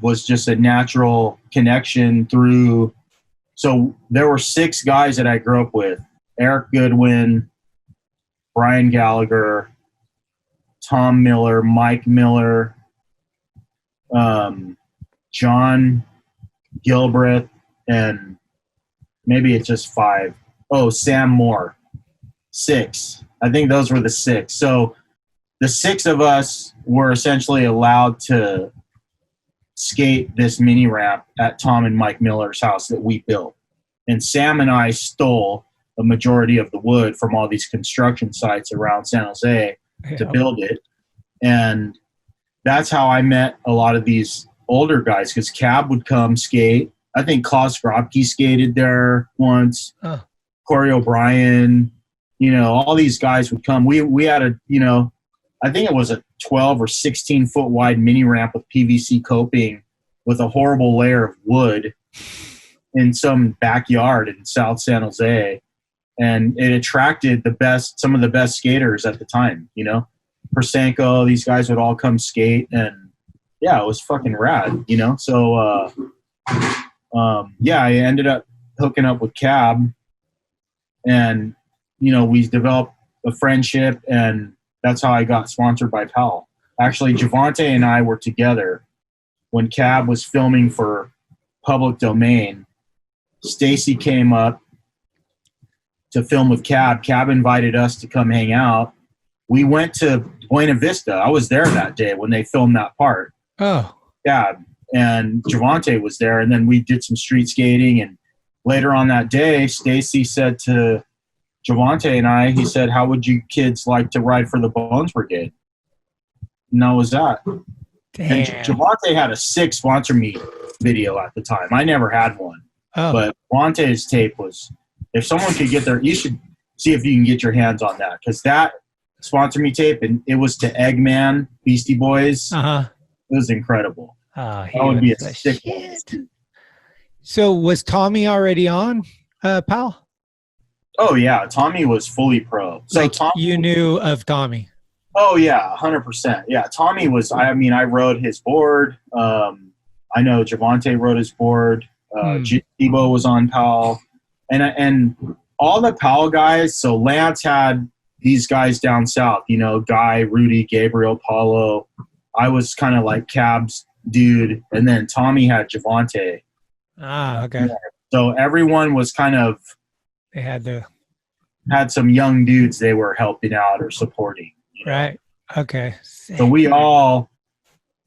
was just a natural connection through. So there were 6 guys that I grew up with: Eric Goodwin, Brian Gallagher, Tom Miller, Mike Miller, John Gilbreth, and maybe it's just 5. Oh, Sam Moore. 6. I think those were the 6. So the 6 of us were essentially allowed to skate this mini ramp at Tom and Mike Miller's house that we built. And Sam and I stole a majority of the wood from all these construction sites around San Jose to build it. And that's how I met a lot of these older guys, because Cab would come skate. I think Klaus Grobke skated there once. Corey O'Brien, you know, all these guys would come. We had a, you know, I think it was a 12 or 16 foot wide mini ramp with PVC coping with a horrible layer of wood in some backyard in South San Jose. And it attracted some of the best skaters at the time, you know. Persenko, these guys would all come skate, and yeah, it was fucking rad, you know. So yeah, I ended up hooking up with Cab, and you know, we developed a friendship, and that's how I got sponsored by PAL. Actually, Javante and I were together when Cab was filming for Public Domain. Stacy came up to film with Cab. Cab invited us to come hang out. We went to Buena Vista. I was there that day when they filmed that part. Oh. Cab. And Javante was there. And then we did some street skating. And later on that day, Stacy said to Javante and I, he said, "How would you kids like to ride for the Bones Brigade?" And that was that. Damn. And Javante had a sick sponsor me video at the time. I never had one. Oh. But Javante's tape was, if someone could get there, you should see if you can get your hands on that. Because that sponsor me tape, and it was to Eggman, Beastie Boys. It was incredible. Oh, that would be a sick one. So was Tommy already on, PAL? Oh yeah, Tommy was fully pro. So Like Tommy, you knew of Tommy. oh yeah, 100%. Yeah, Tommy was. I mean, I rode his board. I know Javante rode his board. Tebow was on Powell, and all the Powell guys. So Lance had these guys down south. You know, Guy, Rudy, Gabriel, Paulo. I was kind of like Cab's dude, and then Tommy had Javante. Ah, okay. So everyone was kind of They had some young dudes they were helping out or supporting. You know? right. Okay. So we all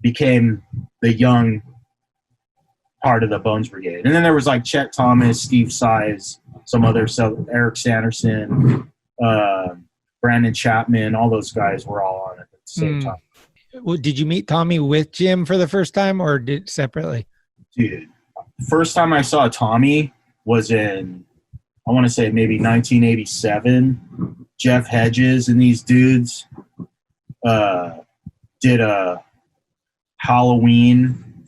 became the young part of the Bones Brigade. And then there was like Chet Thomas, Steve Size, some other, so Eric Sanderson, Brandon Chapman, all those guys were all on it at the same time. Well, did you meet Tommy with Jim for the first time or separately? Dude, first time I saw Tommy was in, I want to say maybe 1987. Jeff Hedges and these dudes did a Halloween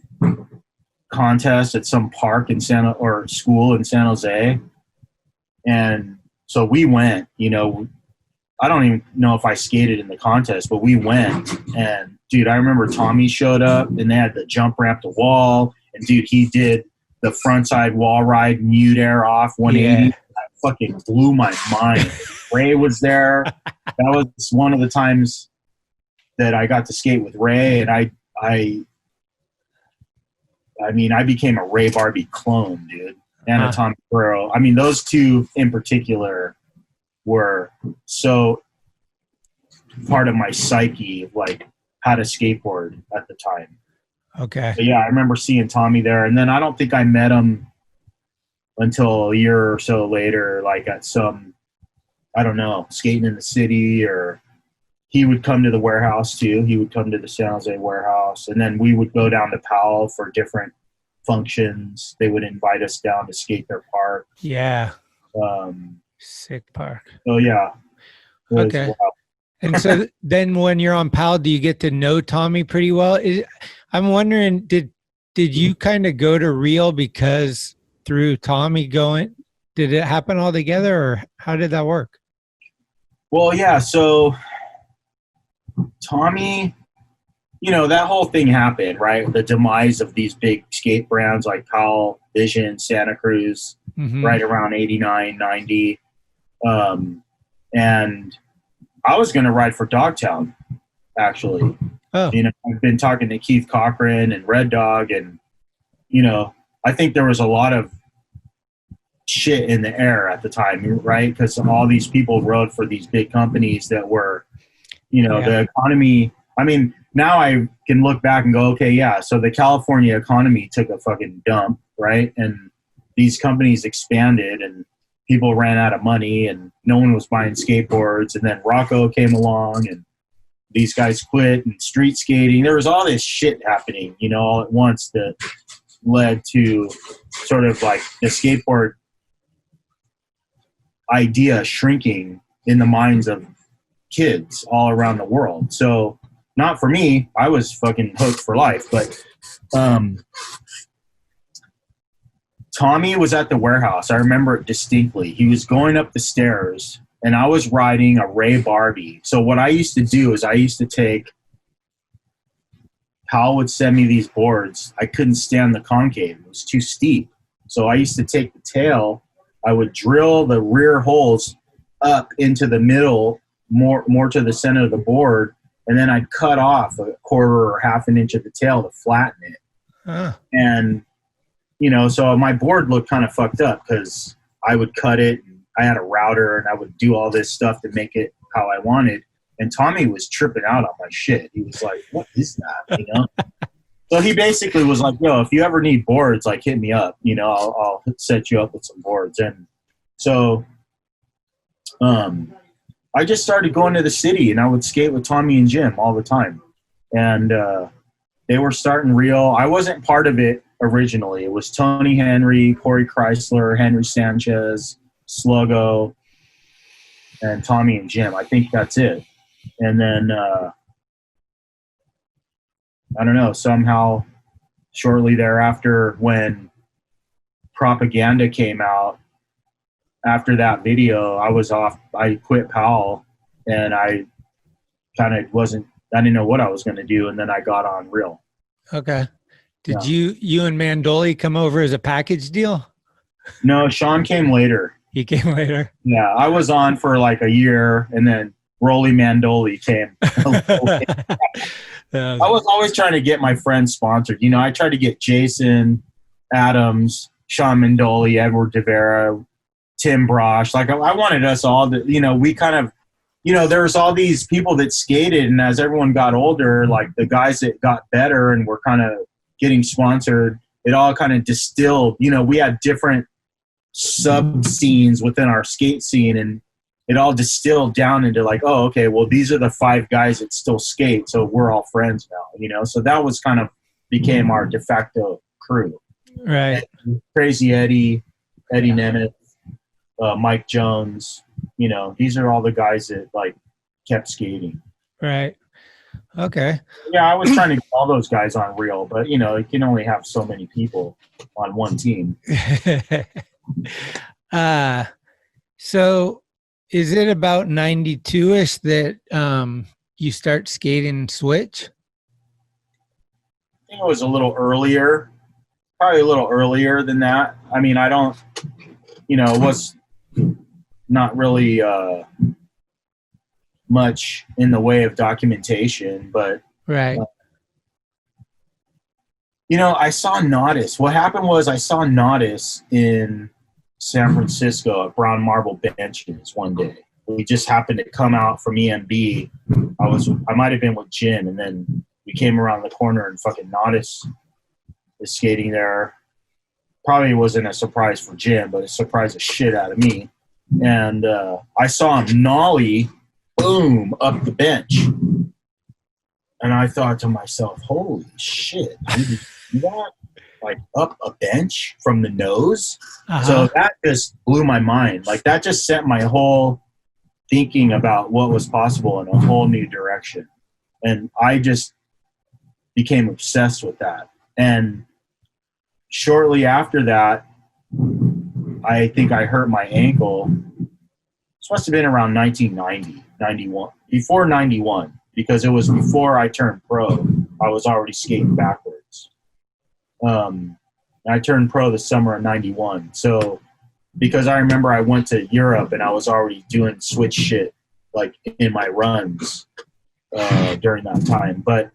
contest at some park in school in San Jose. And so we went, you know, I don't even know if I skated in the contest, but we went. And dude, I remember Tommy showed up and they had the jump ramp to wall. And dude, he did the frontside wall ride, mute air off 180. Yeah. That fucking blew my mind. Ray was there. That was one of the times that I got to skate with Ray. And I mean, I became a Ray Barbie clone, dude. And a Tommy Burrow. I mean, those two in particular were so part of my psyche of like how to skateboard at the time. Okay. But yeah, I remember seeing Tommy there. And then I don't think I met him until a year or so later, like at some, I don't know, skating in the city, or he would come to the warehouse too. He would come to the San Jose warehouse. And then we would go down to Powell for different functions. They would invite us down to skate their park. Yeah. Sick park. Oh yeah. Okay. Wild. And so then when you're on Powell, do you get to know Tommy pretty well? I'm wondering, did you kind of go to Real because through Tommy going, did it happen all together, or how did that work? Well, yeah. So Tommy, you know, that whole thing happened, right? The demise of these big skate brands like Powell, Vision, Santa Cruz, right around 89, 90. And I was going to ride for Dogtown, actually. Oh. You know, I've been talking to Keith Cochran and Red Dog, and, you know, I think there was a lot of shit in the air at the time, right? Because all these people rode for these big companies that were, you know, the economy. I mean, now I can look back and go, okay, yeah, so the California economy took a fucking dump, right? And these companies expanded and people ran out of money and no one was buying skateboards. And then Rocco came along and these guys quit, and street skating. There was all this shit happening, you know, all at once that led to sort of like the skateboard idea shrinking in the minds of kids all around the world. So not for me, I was fucking hooked for life, but Tommy was at the warehouse. I remember it distinctly. He was going up the stairs and I was riding a Ray Barbie. So what I used to do is I used to take, Hal would send me these boards. I couldn't stand the concave. It was too steep. So I used to take the tail. I would drill the rear holes up into the middle, more to the center of the board, and then I'd cut off a quarter or half an inch of the tail to flatten it. And, you know, so my board looked kind of fucked up because I would cut it. And I had a router and I would do all this stuff to make it how I wanted. And Tommy was tripping out on my shit. He was like, what is that? You know? So he basically was like, yo, if you ever need boards, like hit me up, you know, I'll set you up with some boards. And so, I just started going to the city and I would skate with Tommy and Jim all the time. And, they were starting Real. I wasn't part of it originally. It was Tony Henry, Corey Chrysler, Henry Sanchez, Sluggo, and Tommy and Jim. I think that's it. And then, I don't know, somehow shortly thereafter when Propaganda came out, after that video, I was off. I quit Powell, and I kind of wasn't. I didn't know what I was going to do, and then I got on Real. Okay. Did you and Mandoli come over as a package deal? No, Sean came later. He came later. Yeah, I was on for like a year, and then Rolly Mandoli came. I was always trying to get my friends sponsored. You know, I tried to get Jason Adams, Sean Mandoli, Edward DeVera, Tim Brosh. Like, I wanted us all to, you know, we kind of, you know, there's all these people that skated, and as everyone got older, like the guys that got better and were kind of getting sponsored, it all kind of distilled. You know, we had different sub scenes within our skate scene, and it all distilled down into like, oh, okay, well, these are the 5 guys that still skate, so we're all friends now, you know? So that was kind of became our de facto crew. Right. And Crazy Eddie Nemeth, Mike Jones, you know, these are all the guys that like kept skating. Right. Okay. Yeah, I was trying to get all those guys on Real, but you know, you can only have so many people on one team. So is it about 92-ish that you start skating switch? I think it was a little earlier, probably a little earlier than that. I mean, I don't, you know, it was not really much in the way of documentation, but right. You know, I saw Naudis. What happened was I saw Naudis in San Francisco at Brown Marble Benches one day. We just happened to come out from EMB. I might have been with Jim, and then we came around the corner and fucking Naudis is skating there. Probably wasn't a surprise for Jim, but it surprised the shit out of me. And I saw him nollie, boom, up the bench. And I thought to myself, holy shit, you can do that? Like up a bench from the nose? Uh-huh. So that just blew my mind. Like that just set my whole thinking about what was possible in a whole new direction. And I just became obsessed with that. And shortly after that, I think I hurt my ankle. This must have been around 1990, 91, before 91, because it was before I turned pro. I was already skating backwards. I turned pro the summer of 91. So because I remember I went to Europe and I was already doing switch shit like in my runs during that time. But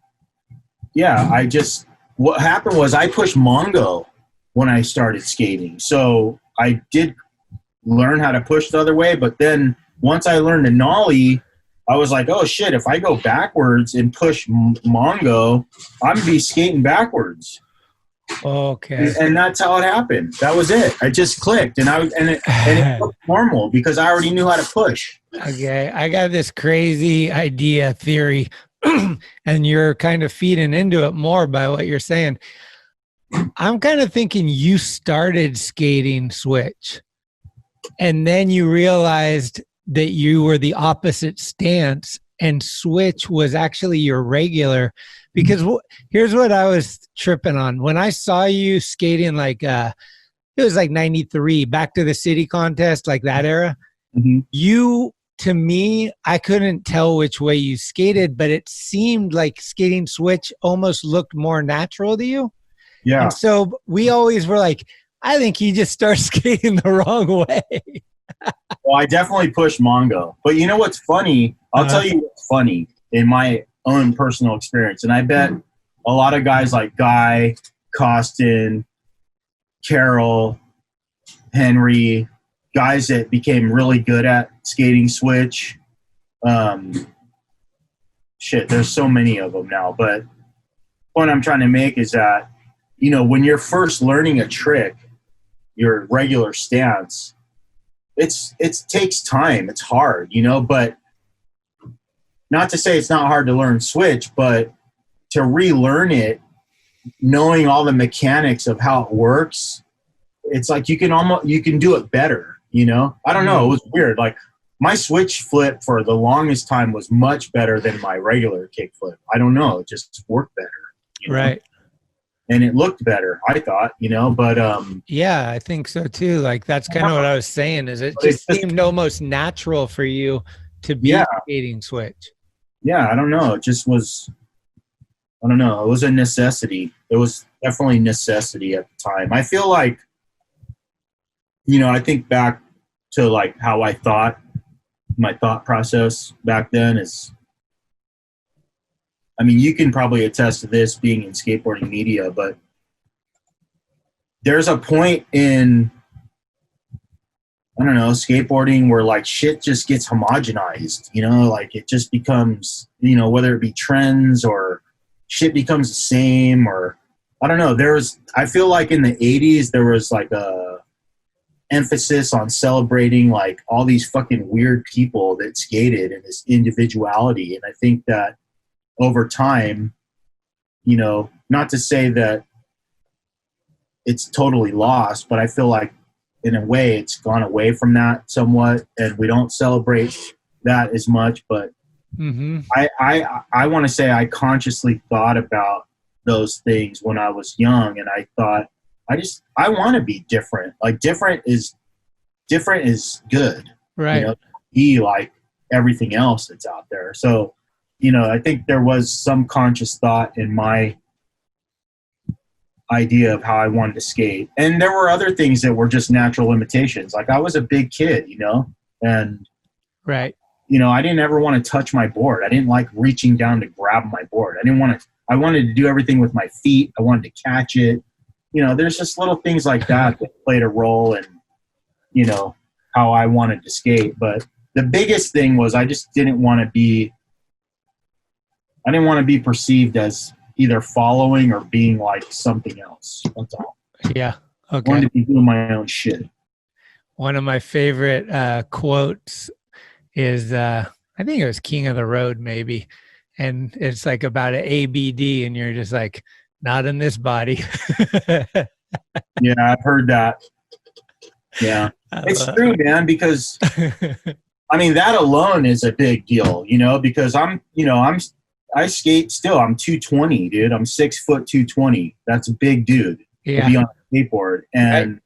yeah, what happened was I pushed Mongo when I started skating. So I did learn how to push the other way, but then once I learned to nollie, I was like, oh shit, if I go backwards and push Mongo, I'm gonna be skating backwards. Okay. And that's how it happened. That was it. I just clicked, and it looked normal because I already knew how to push. Okay, I got this crazy idea theory, and you're kind of feeding into it more by what you're saying. I'm kind of thinking you started skating switch, and then you realized that you were the opposite stance, and switch was actually your regular. Because here's what I was tripping on. When I saw you skating like, it was like 93, Back to the City contest, like that era, you, to me, I couldn't tell which way you skated, but it seemed like skating switch almost looked more natural to you. Yeah. And so we always were like, I think he just starts skating the wrong way. Well, I definitely pushed Mongo. But you know what's funny? I'll tell you what's funny in my own personal experience. And I bet a lot of guys like Guy, Costin, Carol, Henry, guys that became really good at skating switch. Shit, there's so many of them now. But the point I'm trying to make is that, you know, when you're first learning a trick, your regular stance, it takes time. It's hard, you know, but not to say it's not hard to learn switch, but to relearn it, knowing all the mechanics of how it works, it's like you can do it better, you know? I don't know. It was weird. Like my switch flip for the longest time was much better than my regular kick flip. I don't know. It just worked better. You know? Right. and it looked better, I thought, but yeah, I think so too. Like that's kind of what I was saying, is it just seemed almost natural for you to be skating switch. Yeah, I don't know. It just was, I don't know. It was a necessity. It was definitely necessity at the time. I feel like, I think back to like how I thought, my thought process back then is, I mean, you can probably attest to this being in skateboarding media, but there's a point in, I don't know, skateboarding where like shit just gets homogenized, like it just becomes, whether it be trends or shit becomes the same, or I don't know. I feel like in the 80s, there was like a emphasis on celebrating like all these fucking weird people that skated and this individuality. And I think that over time, not to say that it's totally lost, but I feel like in a way it's gone away from that somewhat, and we don't celebrate that as much. But I want to say I consciously thought about those things when I was young, and I thought I want to be different. Like different is good, right? Be like everything else that's out there. So I think there was some conscious thought in my idea of how I wanted to skate. And there were other things that were just natural limitations. Like I was a big kid, and right. I didn't ever want to touch my board. I didn't like reaching down to grab my board. I wanted to do everything with my feet. I wanted to catch it. There's just little things like that played a role in, how I wanted to skate. But the biggest thing was I just didn't want to be perceived as either following or being like something else. That's all. Yeah. Okay. I wanted to be doing my own shit. One of my favorite quotes is, I think it was King of the Road, maybe. And it's like about an ABD, and you're just like, not in this body. Yeah, I've heard that. Yeah. It's true, man, because I mean, that alone is a big deal, because I skate still. I'm 220, dude. I'm 6 foot 220. That's a big dude to be on a skateboard. And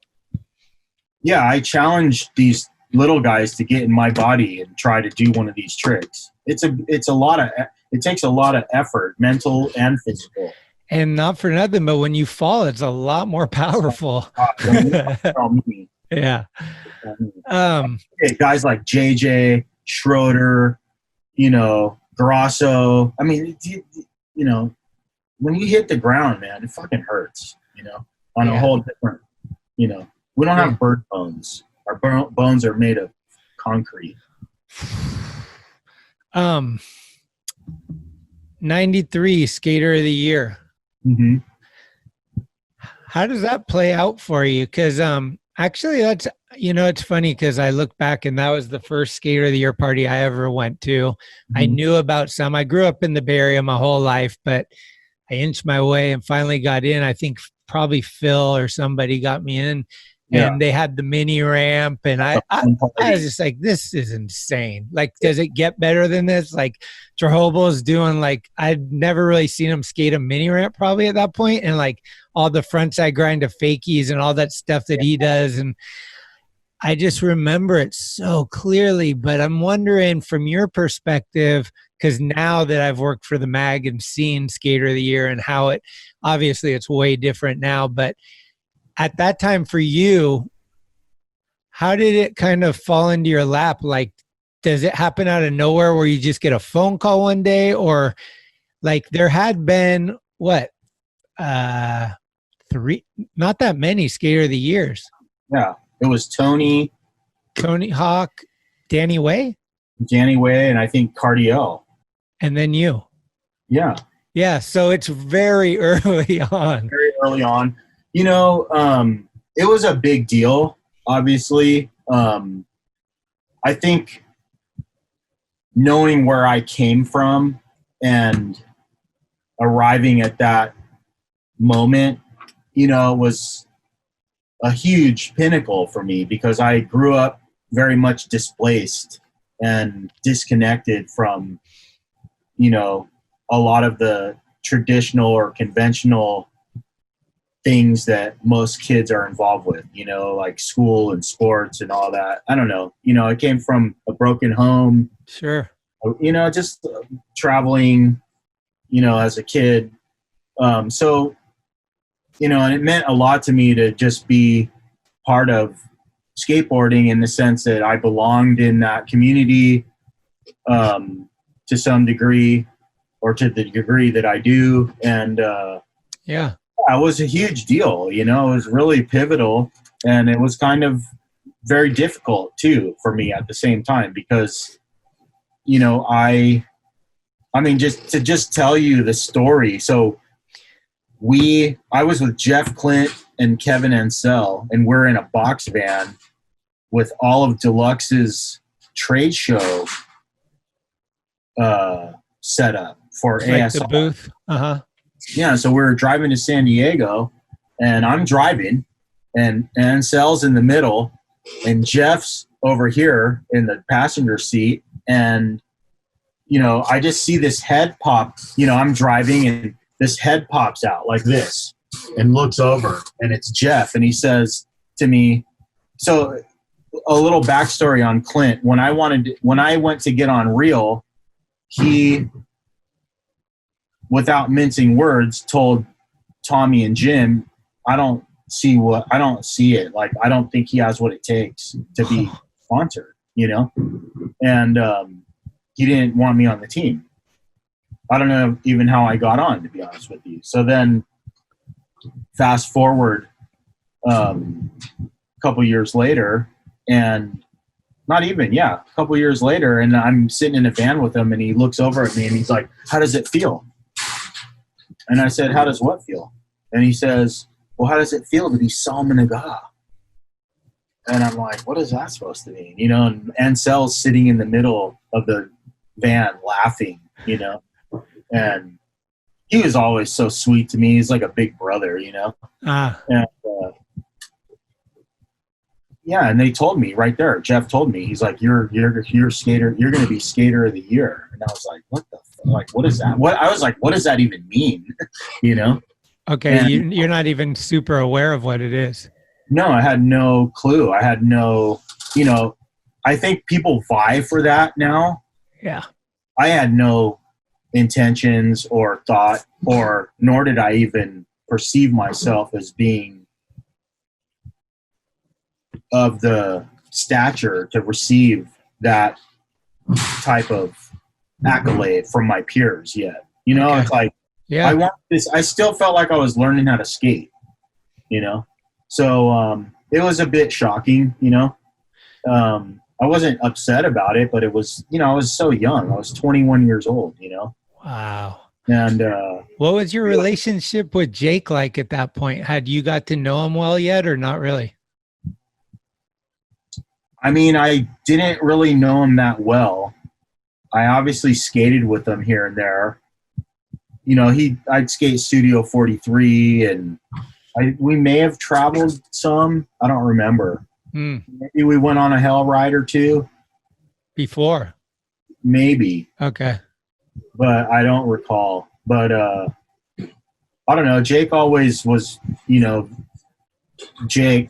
I challenge these little guys to get in my body and try to do one of these tricks. It takes a lot of effort, mental and physical. And not for nothing, but when you fall, it's a lot more powerful. Yeah. Guys like JJ, Schroeder, Grasso. I mean, when you hit the ground, man, it fucking hurts, on a whole different, we don't have bird bones. Our bones are made of concrete. 93 Skater of the Year. Mm-hmm. How does that play out for you? Because actually, that's it's funny because I look back and that was the first Skater of the Year party I ever went to. Mm-hmm. I knew about some. I grew up in the Bay Area my whole life, but I inched my way and finally got in. I think probably Phil or somebody got me in. And they had the mini ramp, and I was just like, this is insane. Like, does it get better than this? Like, Trehobel's doing, like, I'd never really seen him skate a mini ramp probably at that point, and like all the frontside grind of fakies and all that stuff that he does. And I just remember it so clearly. But I'm wondering from your perspective, because now that I've worked for the mag and seen Skater of the Year and how obviously it's way different now, but at that time for you, how did it kind of fall into your lap? Like, does it happen out of nowhere where you just get a phone call one day, or like there had been three, not that many Skater of the Years. Yeah. It was Tony Hawk, Danny Way, and I think Cardiel. And then you. Yeah. Yeah. So it's very early on. Very early on. It was a big deal, obviously. I think knowing where I came from and arriving at that moment, was a huge pinnacle for me because I grew up very much displaced and disconnected from, a lot of the traditional or conventional things that most kids are involved with, you know, like school and sports and all that. I don't know. You know, I came from a broken home. Sure. You know, just traveling, you know, as a kid. So, you know, and it meant a lot to me to just be part of skateboarding in the sense that I belonged in that community to some degree, or to the degree that I do. And yeah, it was a huge deal, you know, it was really pivotal, and it was kind of very difficult too for me at the same time, because, you know, I mean, just tell you the story. So I was with Jeff Clint and Kevin Ansel, and we're in a box van with all of Deluxe's trade show set up for like ASI. the booth. Yeah, so we were driving to San Diego, and I'm driving, and Ansel's in the middle, and Jeff's over here in the passenger seat, and, you know, I just see this head pop. You know, I'm driving, and this head pops out like this and looks over, and it's Jeff, and he says to me, so a little backstory on Clint. When I went to get on Reel, he, without mincing words, told Tommy and Jim, I don't see it. Like, I don't think he has what it takes to be sponsored, you know? And he didn't want me on the team. I don't know even how I got on, to be honest with you. So then fast forward a couple years later, and a couple years later, and I'm sitting in a van with him, and he looks over at me and he's like, how does it feel? And I said, how does what feel? And he says, well, how does it feel to be SALMAN AGAH? And I'm like, what is that supposed to mean? You know, and Ansel's sitting in the middle of the van laughing, you know, and he was always so sweet to me. He's like a big brother, you know. And, yeah, and they told me right there. Jeff told me, he's like, "You're skater. You're going to be skater of the year." And I was like, "What the? Like, what is that?" I was like, "What does that even mean?" You know? Okay, and, you're not even super aware of what it is. No, I had no clue. I had no. You know, I think people vie for that now. Yeah. I had no intentions or thought, nor did I even perceive myself as being of the stature to receive that type of accolade from my peers yet. You know, okay. It's like, yeah, I want this. I still felt like I was learning how to skate, you know? So it was a bit shocking, you know? I wasn't upset about it, but it was, you know, I was so young. I was 21 years old, you know? Wow. And what was your relationship with Jake like at that point? Had you got to know him well yet, or not really? I mean, I didn't really know him that well. I obviously skated with him here and there. You know, I'd skate Studio 43, and we may have traveled some. I don't remember. Maybe we went on a Hellride or two. Before? Maybe. Okay. But I don't recall. But I don't know. Jake always was, you know, Jake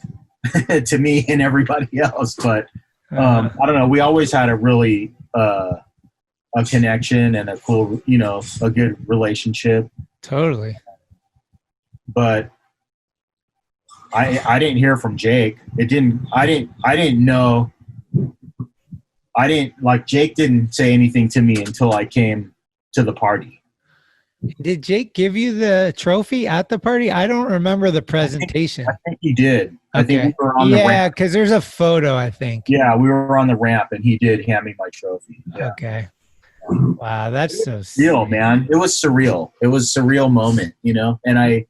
to me and everybody else. But I don't know. We always had a really a connection and a cool, you know, a good relationship. Totally. But I didn't hear from Jake. I didn't know. Jake didn't say anything to me until I came to the party. Did Jake give you the trophy at the party? I don't remember the presentation. I think he did. Okay. I think we were on the ramp. Yeah, because there's a photo, I think. Yeah, we were on the ramp, and he did hand me my trophy. Yeah. Okay. Wow, that's so surreal, man. It was surreal. It was a surreal moment, you know? And I,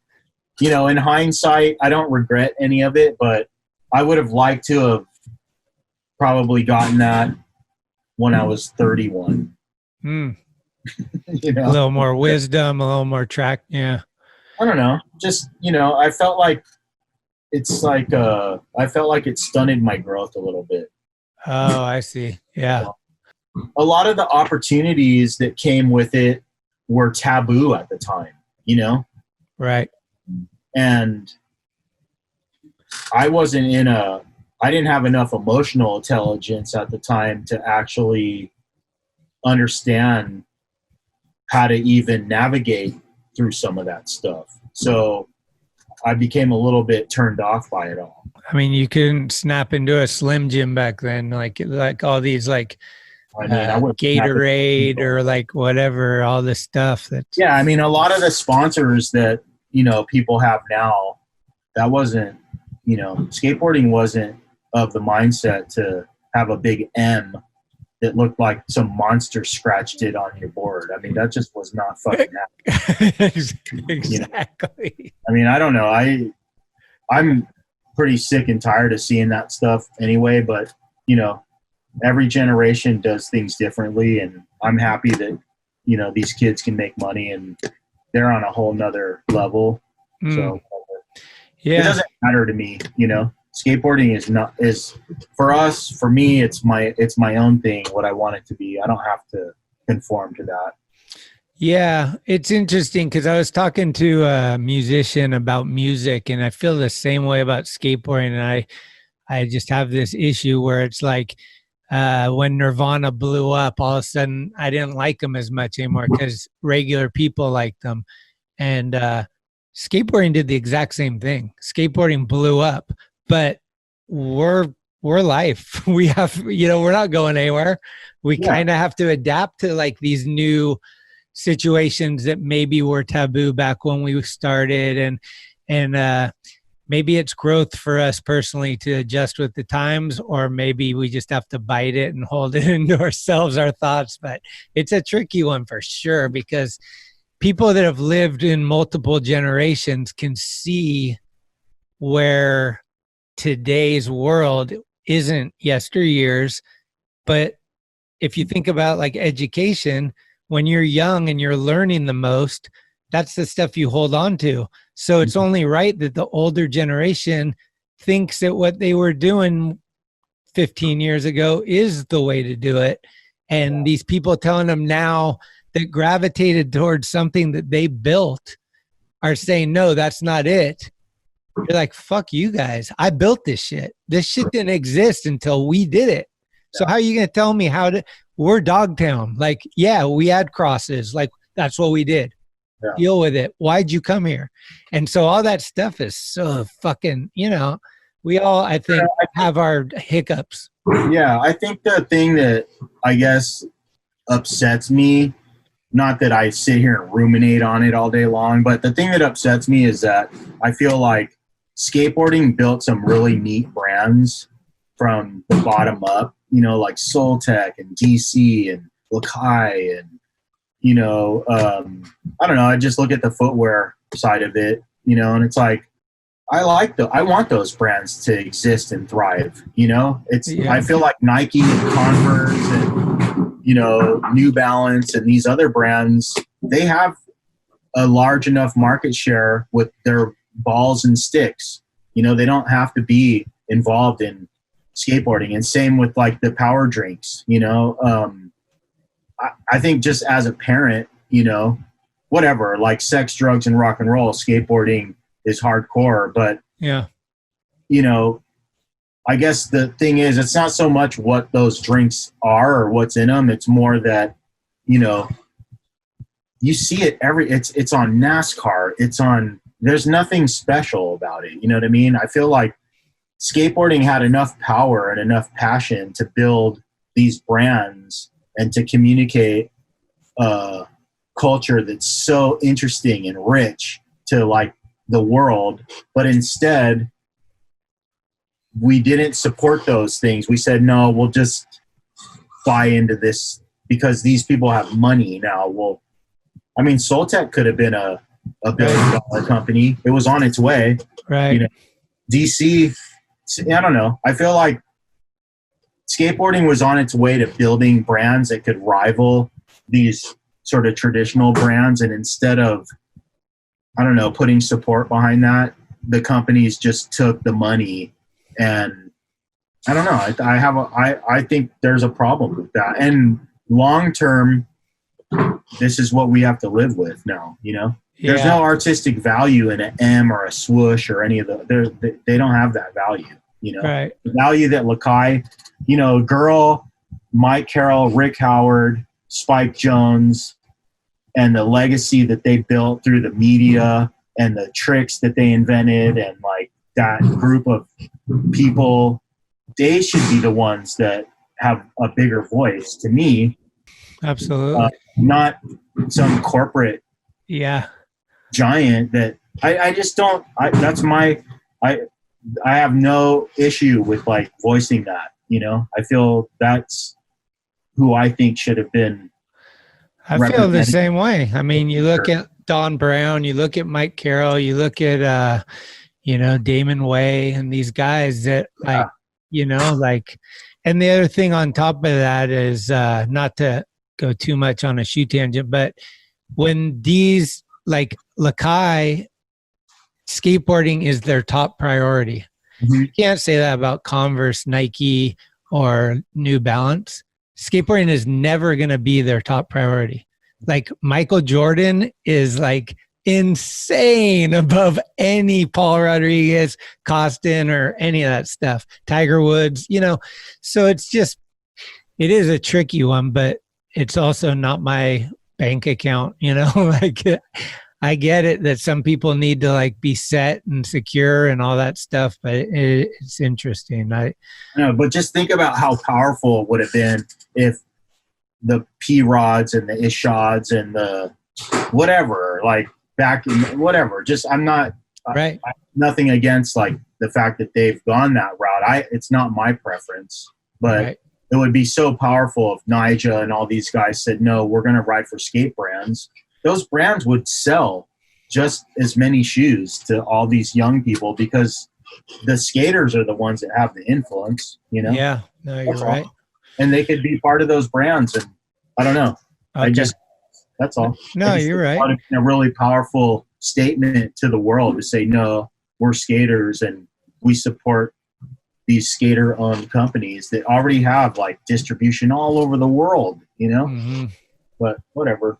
you know, in hindsight, I don't regret any of it, but I would have liked to have probably gotten that when I was 31. You know? A little more wisdom, a little more track. Yeah. I don't know. Just, you know, I felt like it's like, I felt like it stunted my growth a little bit. Oh, I see. Yeah. A lot of the opportunities that came with it were taboo at the time, you know? Right. And I didn't have enough emotional intelligence at the time to actually understand how to even navigate through some of that stuff. So I became a little bit turned off by it all. I mean, you couldn't snap into a Slim Jim back then, like all these like I would Gatorade or like whatever, all this stuff that. Yeah, I mean, a lot of the sponsors that, you know, people have now, that wasn't, you know, skateboarding wasn't of the mindset to have a big M that looked like some monster scratched it on your board. I mean, that just was not fucking happening. Exactly. You know? I mean, I don't know. I'm pretty sick and tired of seeing that stuff anyway, but, you know, every generation does things differently, and I'm happy that, you know, these kids can make money and they're on a whole nother level. So it doesn't matter to me, you know. Skateboarding is for me, it's my own thing, what I want it to be. I don't have to conform to that. Yeah, it's interesting because I was talking to a musician about music, and I feel the same way about skateboarding. And I just have this issue where it's like when Nirvana blew up, all of a sudden I didn't like them as much anymore because regular people liked them. And skateboarding did the exact same thing. Skateboarding blew up, but we're life. We have, you know, we're not going anywhere. We kind of have to adapt to like these new situations that maybe were taboo back when we started, and maybe it's growth for us personally to adjust with the times, or maybe we just have to bite it and hold it into ourselves, our thoughts. But it's a tricky one for sure, because people that have lived in multiple generations can see where today's world isn't yesteryear's. But if you think about like education, when you're young and you're learning the most, that's the stuff you hold on to. So it's only right that the older generation thinks that what they were doing 15 years ago is the way to do it. And these people telling them now that gravitated towards something that they built are saying, no, that's not it. You're like, fuck you guys. I built this shit. This shit didn't exist until we did it. So how are you going to tell me we're Dogtown. Like, yeah, we had crosses. Like, that's what we did. Yeah. Deal with it. Why'd you come here? And so all that stuff is so fucking, you know, we all, I think, have our hiccups. Yeah, I think the thing that I guess upsets me, not that I sit here and ruminate on it all day long, but the thing that upsets me is that I feel like skateboarding built some really neat brands from the bottom up, you know, like Soul Tech and DC and Lakai and, you know, I don't know. I just look at the footwear side of it, you know, and it's like, I want those brands to exist and thrive, you know. I feel like Nike and Converse and, you know, New Balance and these other brands, they have a large enough market share with their balls and sticks. You know, they don't have to be involved in skateboarding. And same with like the power drinks, you know. I think just as a parent, you know, whatever, like sex, drugs, and rock and roll, skateboarding is hardcore. But, yeah, you know, I guess the thing is, it's not so much what those drinks are or what's in them. It's more that, you know, you see it it's on NASCAR. There's nothing special about it. You know what I mean? I feel like skateboarding had enough power and enough passion to build these brands and to communicate a culture that's so interesting and rich to like the world. But instead, we didn't support those things. We said, no, we'll just buy into this because these people have money now. Well, I mean, Soltec could have been a $1 billion company. It was on its way. Right. You know, DC, I don't know. I feel like skateboarding was on its way to building brands that could rival these sort of traditional brands. And instead of, I don't know, putting support behind that, the companies just took the money. And I don't know. I think there's a problem with that. And long term, this is what we have to live with now, you know? There's no artistic value in an M or a swoosh or any of they don't have that value, you know? Right. The value that Lakai, you know, Girl, Mike Carroll, Rick Howard, Spike Jones, and the legacy that they built through the media and the tricks that they invented, and like that group of people, they should be the ones that have a bigger voice to me. Absolutely. Not some corporate giant that I just don't, I have no issue with like voicing that, you know? I feel that's who I think should have been. I feel the same way. I mean, you look at Don Brown, you look at Mike Carroll, you look at, you know, Damon Way and these guys that like, you know, like, and the other thing on top of that is not to go too much on a shoe tangent, but when these like Lakai, skateboarding is their top priority. You can't say that about Converse, Nike, or New Balance. Skateboarding is never going to be their top priority. Like Michael Jordan is like insane above any Paul Rodriguez, Costin, or any of that stuff. Tiger Woods, you know, so it's just, it is a tricky one, but it's also not my bank account, you know, like I get it that some people need to like be set and secure and all that stuff, but it's interesting. I know, but just think about how powerful it would have been if the P-Rods and the Ishads and the whatever, like back in whatever, just I'm not right. Nothing against like the fact that they've gone that route. It's not my preference, but it would be so powerful if Nyjah and all these guys said, no, we're going to ride for skate brands. Those brands would sell just as many shoes to all these young people because the skaters are the ones that have the influence, you know? Yeah, no, you're right. And they could be part of those brands. And I don't know. Okay. That's all. No, you're right. A really powerful statement to the world to say, no, we're skaters and we support these skater-owned companies that already have like distribution all over the world, you know? But whatever.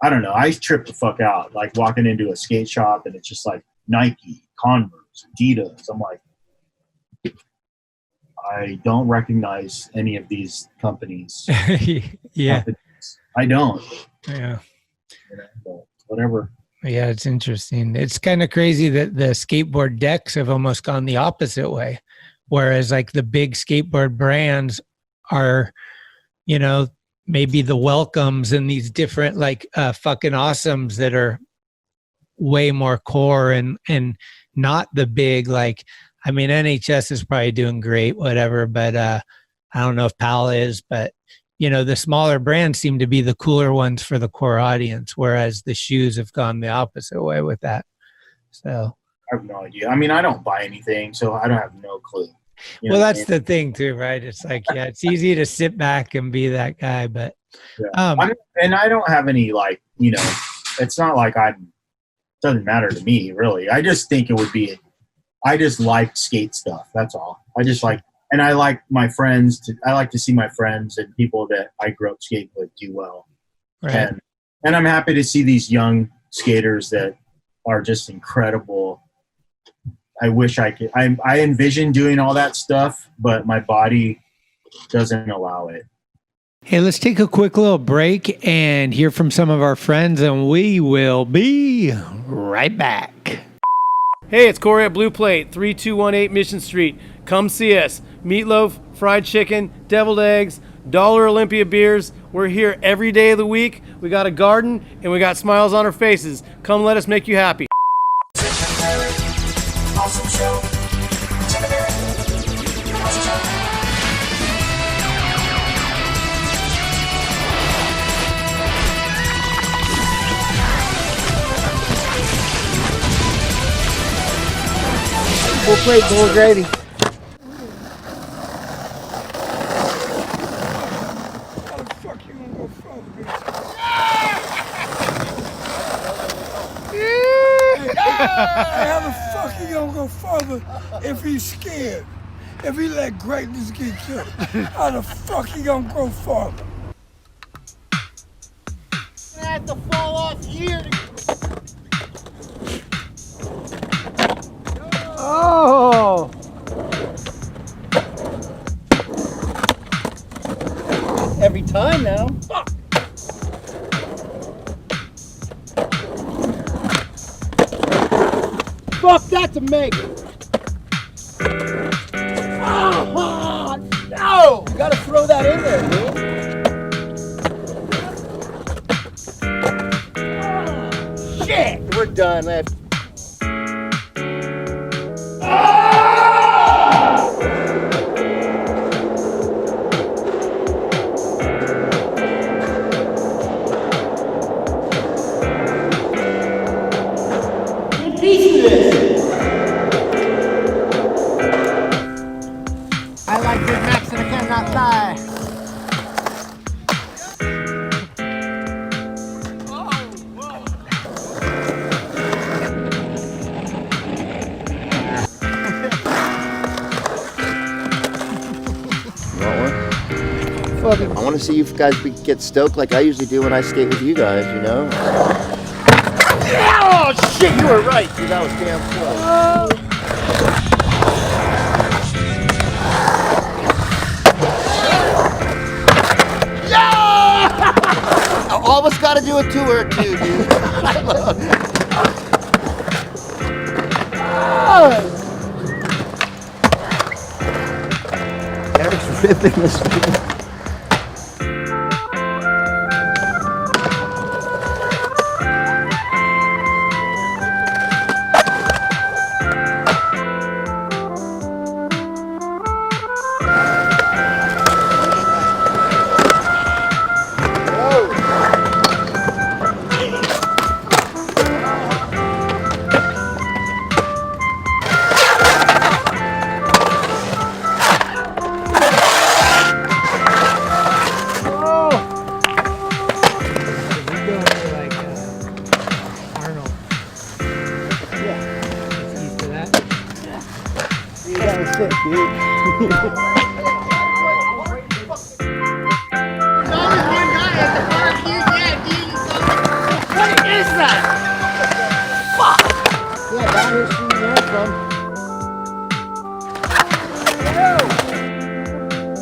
I don't know. I trip the fuck out, like walking into a skate shop and it's just like Nike, Converse, Adidas. I'm like, I don't recognize any of these companies. I don't. Yeah. You know, but whatever. Yeah, it's interesting. It's kind of crazy that the skateboard decks have almost gone the opposite way. Whereas like the big skateboard brands are, you know, maybe the Welcomes and these different like fucking awesomes that are way more core and not the big, like, I mean, NHS is probably doing great, whatever, but I don't know if PAL is, but you know, the smaller brands seem to be the cooler ones for the core audience, whereas the shoes have gone the opposite way with that. So I have no idea. I mean, I don't buy anything, so I don't have no clue. You well, that's the thing too, right? It's like, yeah, it's easy to sit back and be that guy, but and I don't have any like, you know, it's not like doesn't matter to me really. I just think it would be, I just like skate stuff. That's all. I just like, and I like my friends I like to see my friends and people that I grew up skating with do well. Right. And I'm happy to see these young skaters that are just incredible. I wish I could. I envision doing all that stuff, but my body doesn't allow it. Hey, let's take a quick little break and hear from some of our friends, and we will be right back. Hey, it's Corey at Blue Plate, 3218 Mission Street. Come see us. Meatloaf, fried chicken, deviled eggs, Dollar Olympia beers. We're here every day of the week. We got a garden, and we got smiles on our faces. Come let us make you happy. Awesome show. Full plate, full gravy. How the fuck you gonna go further, bitch? How the fuck he gonna go further if he's scared? If he let greatness get killed, how the fuck he gonna go further? have to fall off here. Oh! Every time now. Fuck, that's a make. Oh, no! You gotta throw that in there, dude. Oh, shit! We're done, man. I like Big Macs and I cannot lie. I want to see you guys get stoked like I usually do when I skate with you guys, you know? Oh, shit, you were right, dude. That was damn close. Yeah! All of us got to do a tour, too, dude. I love it. Eric's ripping this thing.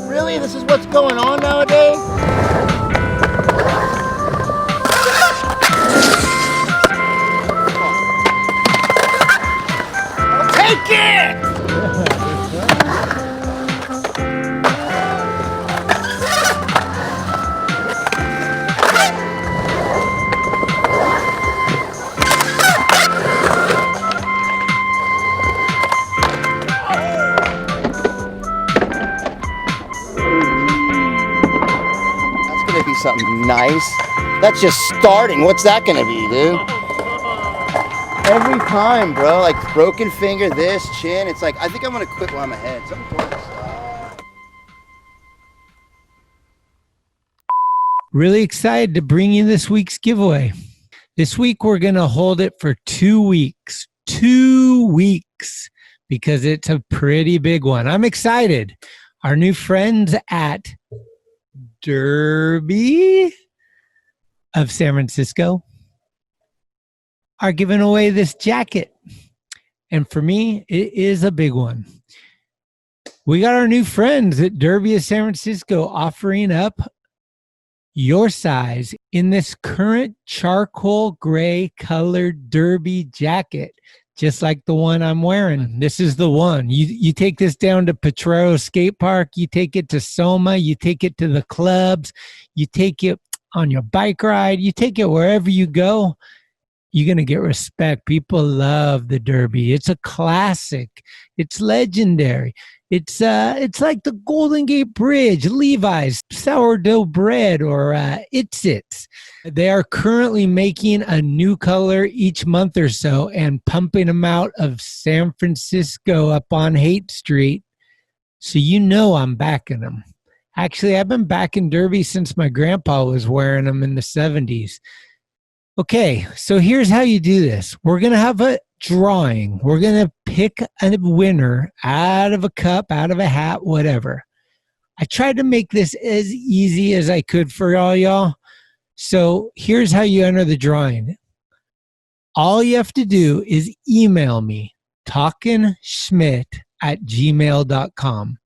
Really? This is what's going on nowadays? Take it! Something nice. That's just starting. What's that gonna be, dude? Every time, bro. Like broken finger, this, chin. It's like, I think I'm gonna quit while I'm ahead. Really excited to bring you this week's giveaway. This week, we're going to hold it for 2 weeks. 2 weeks, because it's a pretty big one. I'm excited. Our new friends at Derby of San Francisco are giving away this jacket. And for me, it is a big one. We got our new friends at Derby of San Francisco offering up your size in this current charcoal gray colored Derby jacket, just like the one I'm wearing. This is the one. You take this down to Potrero Skate Park, you take it to Soma, you take it to the clubs, you take it on your bike ride, you take it wherever you go, you're going to get respect. People love the Derby. It's a classic. It's legendary. It's like the Golden Gate Bridge, Levi's, sourdough bread, or It's. They are currently making a new color each month or so and pumping them out of San Francisco up on Haight Street. So you know I'm backing them. Actually, I've been backing Derby since my grandpa was wearing them in the 70s. Okay, so here's how you do this. We're going to have a drawing. We're going to pick a winner out of a cup, out of a hat, whatever. I tried to make this as easy as I could for all y'all. So here's how you enter the drawing. All you have to do is email me, talkinschmit@gmail.com.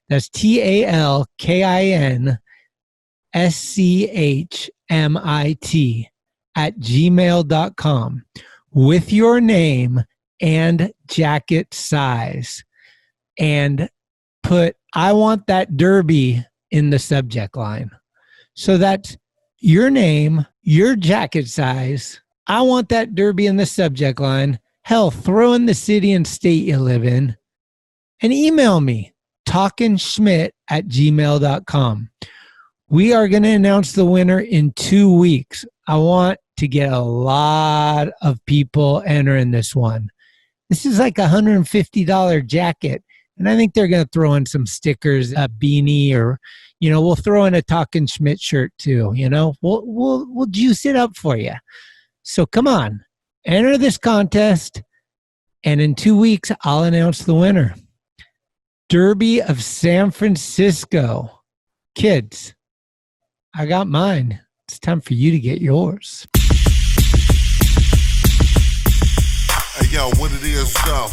That's TalkinSchmit@gmail.com with your name and jacket size. And put, I want that derby in the subject line. So that's your name, your jacket size. I want that derby in the subject line. Hell, throw in the city and state you live in. And email me, talkinschmit@gmail.com. We are going to announce the winner in 2 weeks. I want to get a lot of people entering this one. This is like a $150 jacket. And I think they're going to throw in some stickers, a beanie, or, we'll throw in a Talkin Schmit shirt too. We'll juice it up for you. So come on, enter this contest. And in 2 weeks, I'll announce the winner. Derby of San Francisco. Kids, I got mine. It's time for you to get yours. Hey, yo, what it is, though?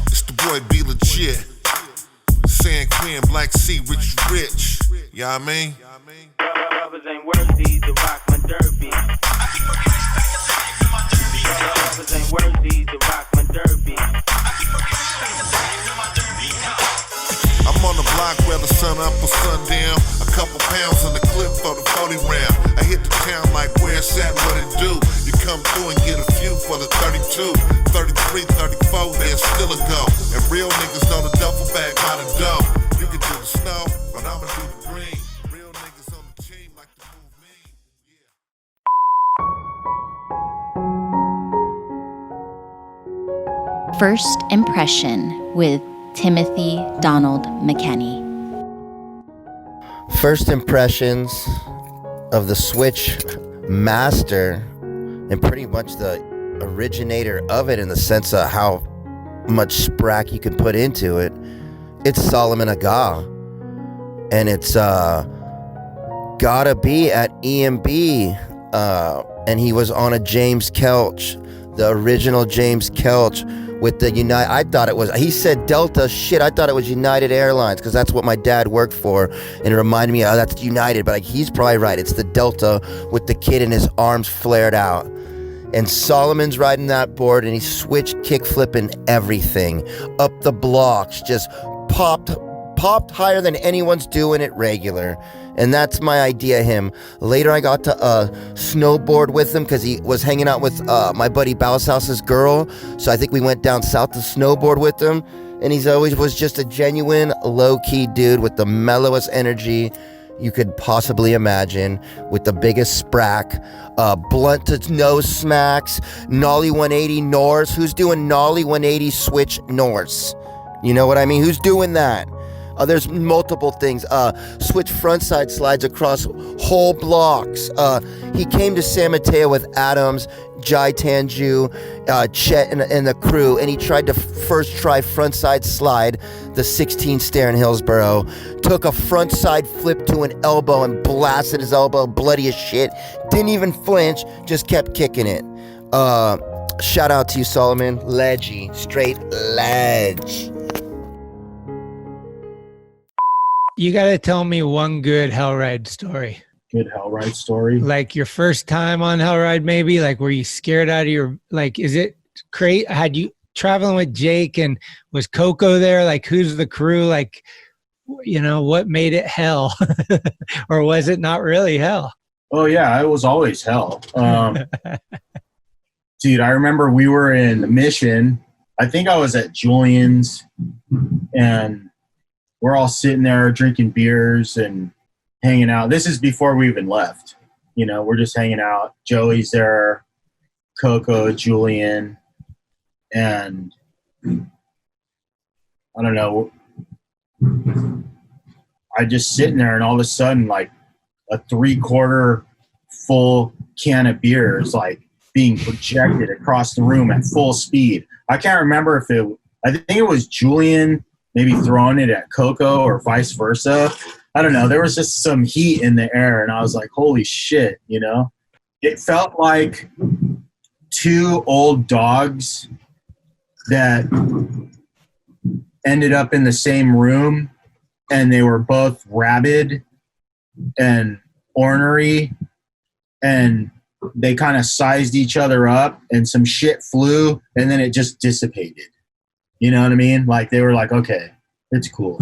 It's the boy Be Legit. San Quinn, Black Sea, rich. You know what I mean? Brothers ain't worthy to rock my derby. Brothers ain't worthy to rock my derby. I'm on the block where the sun up or sundown. A couple pounds in the clip for the 40 round. I hit the town like where's that, what it do? You come through and get a few for the 32, 33, 34, there's still a go. And real niggas know the duffel bag by the dough. You can do the snow, but I'ma do the green. Real niggas on the team like to move mean. Yeah. First Impression with Timothy Donald McKenney. First impressions of the Switch master and pretty much the originator of it in the sense of how much sprack you can put into it. It's SALMAN AGAH. And it's gotta be at EMB. And he was on a James Kelch, the original James Kelch with the United. I thought it was, he said Delta, shit, I thought it was United Airlines because that's what my dad worked for. And it reminded me, oh, that's United. But he's probably right. It's the Delta with the kid and his arms flared out. And Solomon's riding that board and he switched kick flipping everything up the blocks, just popped higher than anyone's doing it regular. And that's my idea of him. Later I got to snowboard with him because he was hanging out with my buddy Baushouse's girl. So I think we went down south to snowboard with him. And he's always was just a genuine low-key dude with the mellowest energy you could possibly imagine, with the biggest sprack, blunt to nose smacks, nollie 180 Norse. Who's doing nollie 180 switch Norse? You know what I mean? Who's doing that? There's multiple things. Switch frontside slides across whole blocks. He came to San Mateo with Adams, Jai Tanju, Chet, and the crew, and he tried to first try frontside slide the 16 stair in Hillsboro. Took a frontside flip to an elbow and blasted his elbow bloody as shit. Didn't even flinch, just kept kicking it. Shout out to you, Solomon. Ledgy, straight ledge. You got to tell me one good Hellride story. Good Hellride story? Like your first time on Hellride, maybe? Like, were you scared out of your, like, is it crazy? Had you traveling with Jake and was Coco there? Like, who's the crew? Like, what made it hell? Or was it not really hell? Oh, yeah, it was always hell. Dude, I remember we were in Mission. I think I was at Julian's, and we're all sitting there drinking beers and hanging out. This is before we even left. We're just hanging out. Joey's there, Coco, Julian, and I don't know. I just sitting there, and all of a sudden, like a 3/4 full can of beer is like being projected across the room at full speed. I can't remember if I think it was Julian maybe throwing it at Coco or vice versa. I don't know. There was just some heat in the air, and I was like, holy shit, it felt like two old dogs that ended up in the same room, and they were both rabid and ornery, and they kind of sized each other up, and some shit flew, and then it just dissipated. You know what I mean? Like, they were like, okay, it's cool.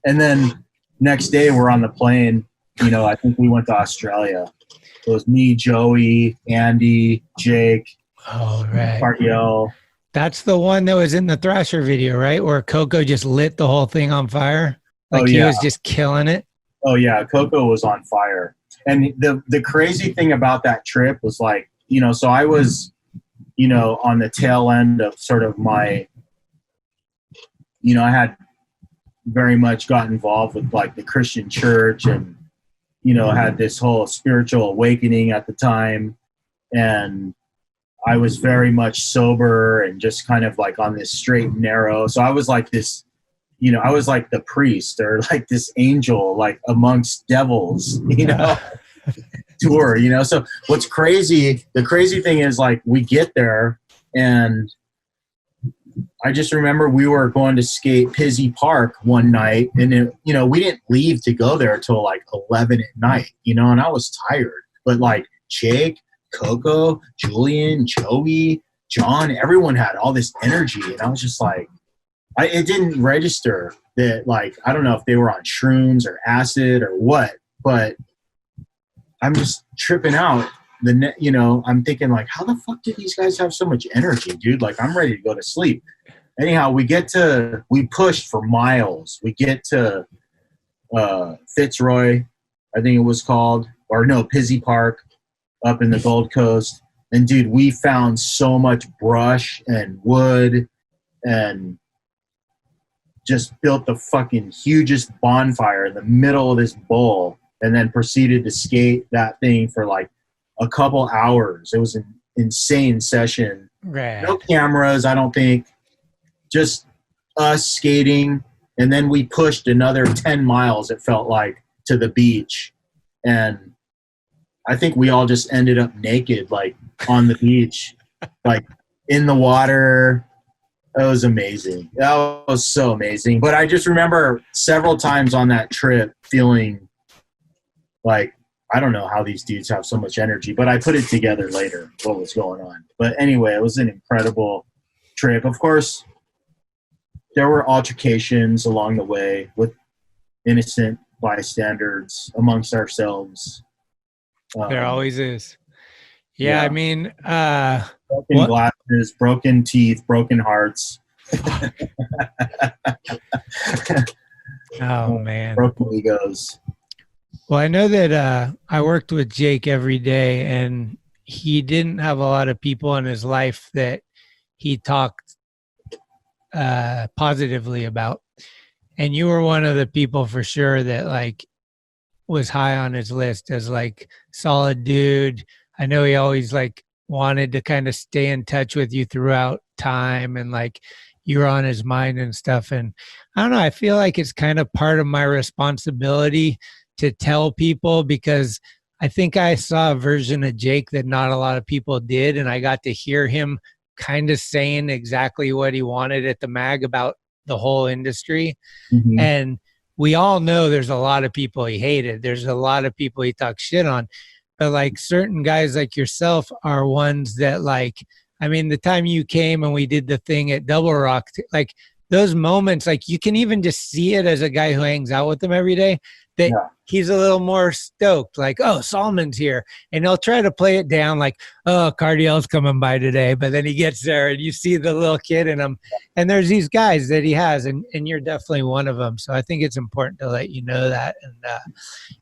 And then next day we're on the plane. You know, I think we went to Australia. It was me, Joey, Andy, Jake, Cardiel. That's the one that was in the Thrasher video, right? Where Coco just lit the whole thing on fire. Like he was just killing it. Oh yeah, Coco was on fire. And the crazy thing about that trip was, like, you know, so I was, you know, on the tail end of sort of my, you know, I had very much got involved with like the Christian church, and, you know, had this whole spiritual awakening at the time. And I was very much sober and just kind of like on this straight and narrow. So I was like this, you know, I was like the priest, or like this angel, like amongst devils, you know, tour, you know. So what's crazy, the crazy thing is, like, we get there, and I just remember we were going to skate Pizzy Park one night, and it, you know, we didn't leave to go there till like 11 at night, you know, and I was tired. But like Jake, Coco, Julian, Joey, John, everyone had all this energy, and I was just like, it didn't register that, like, I don't know if they were on shrooms or acid or what, but I'm just tripping out. You know, I'm thinking, like, how the fuck did these guys have so much energy, dude? Like, I'm ready to go to sleep. Anyhow, we pushed for miles. We get to Fitzroy, I think it was called, or no, Pizzy Park up in the Gold Coast. And dude, we found so much brush and wood, and just built the fucking hugest bonfire in the middle of this bowl, and then proceeded to skate that thing for like a couple hours. It was an insane session. Right. No cameras, I don't think. Just us skating. And then we pushed another 10 miles, it felt like, to the beach. And I think we all just ended up naked, like on the beach, like in the water. That was amazing. That was so amazing. But I just remember several times on that trip feeling like, I don't know how these dudes have so much energy, but I put it together later what was going on. But anyway, it was an incredible trip. Of course, there were altercations along the way with innocent bystanders amongst ourselves. There always is. Yeah, I mean, broken glasses, broken teeth, broken hearts. Oh man, broken egos. Well, I know that I worked with Jake every day, and he didn't have a lot of people in his life that he talked positively about. And you were one of the people for sure that like was high on his list as like solid dude. I know he always like wanted to kind of stay in touch with you throughout time, and like you were on his mind and stuff. And I don't know, I feel like it's kind of part of my responsibility to tell people, because I think I saw a version of Jake that not a lot of people did, and I got to hear him kind of saying exactly what he wanted at the mag about the whole industry. Mm-hmm. And we all know there's a lot of people he hated. There's a lot of people he talked shit on. But like certain guys like yourself are ones that like, I mean, the time you came and we did the thing at Double Rock, like those moments, like you can even just see it as a guy who hangs out with them every day, that he's a little more stoked, like, oh, Salman's here. And he'll try to play it down like, oh, Cardiel's coming by today. But then he gets there and you see the little kid in him. And there's these guys that he has, and you're definitely one of them. So I think it's important to let you know that. And,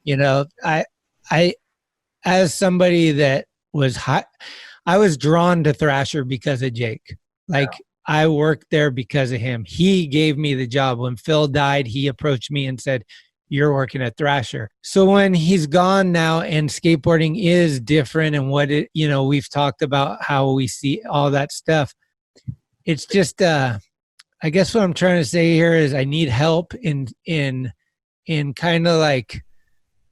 you know, I, as somebody that was high, I was drawn to Thrasher because of Jake. Like I worked there because of him. He gave me the job. When Phil died, he approached me and said, you're working at Thrasher. So when he's gone now and skateboarding is different, and what it, you know, we've talked about how we see all that stuff. It's just, I guess what I'm trying to say here is I need help in kind of like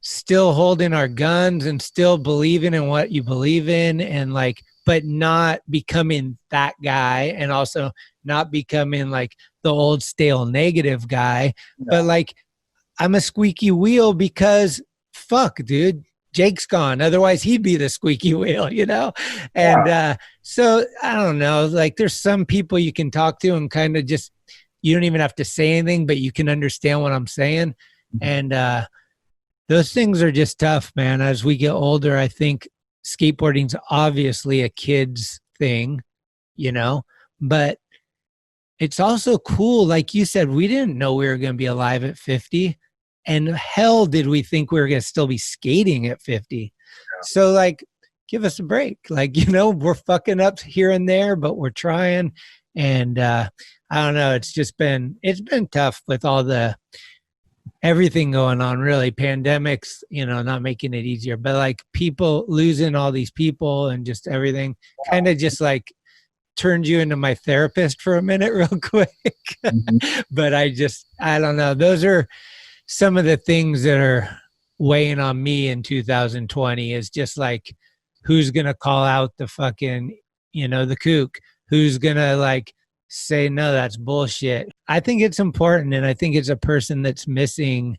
still holding our guns and still believing in what you believe in, and like, but not becoming that guy, and also not becoming like the old stale negative guy. Yeah. But like, I'm a squeaky wheel because fuck, dude, Jake's gone. Otherwise he'd be the squeaky wheel, you know? And so I don't know, like there's some people you can talk to and kind of just, you don't even have to say anything, but you can understand what I'm saying. And those things are just tough, man. As we get older, I think skateboarding's obviously a kid's thing, you know, but it's also cool. Like you said, we didn't know we were going to be alive at 50, and hell did we think we were going to still be skating at 50. Yeah. So like, give us a break. Like, you know, we're fucking up here and there, but we're trying. And I don't know. It's been tough with all the, everything going on, really. Pandemics, you know, not making it easier, but like people losing all these people and just everything kind of just like turned you into my therapist for a minute real quick. But I don't know. Those are some of the things that are weighing on me in 2020, is just like, who's going to call out the fucking, you know, the kook? Who's going to like say, no, that's bullshit? I think it's important. And I think it's a person that's missing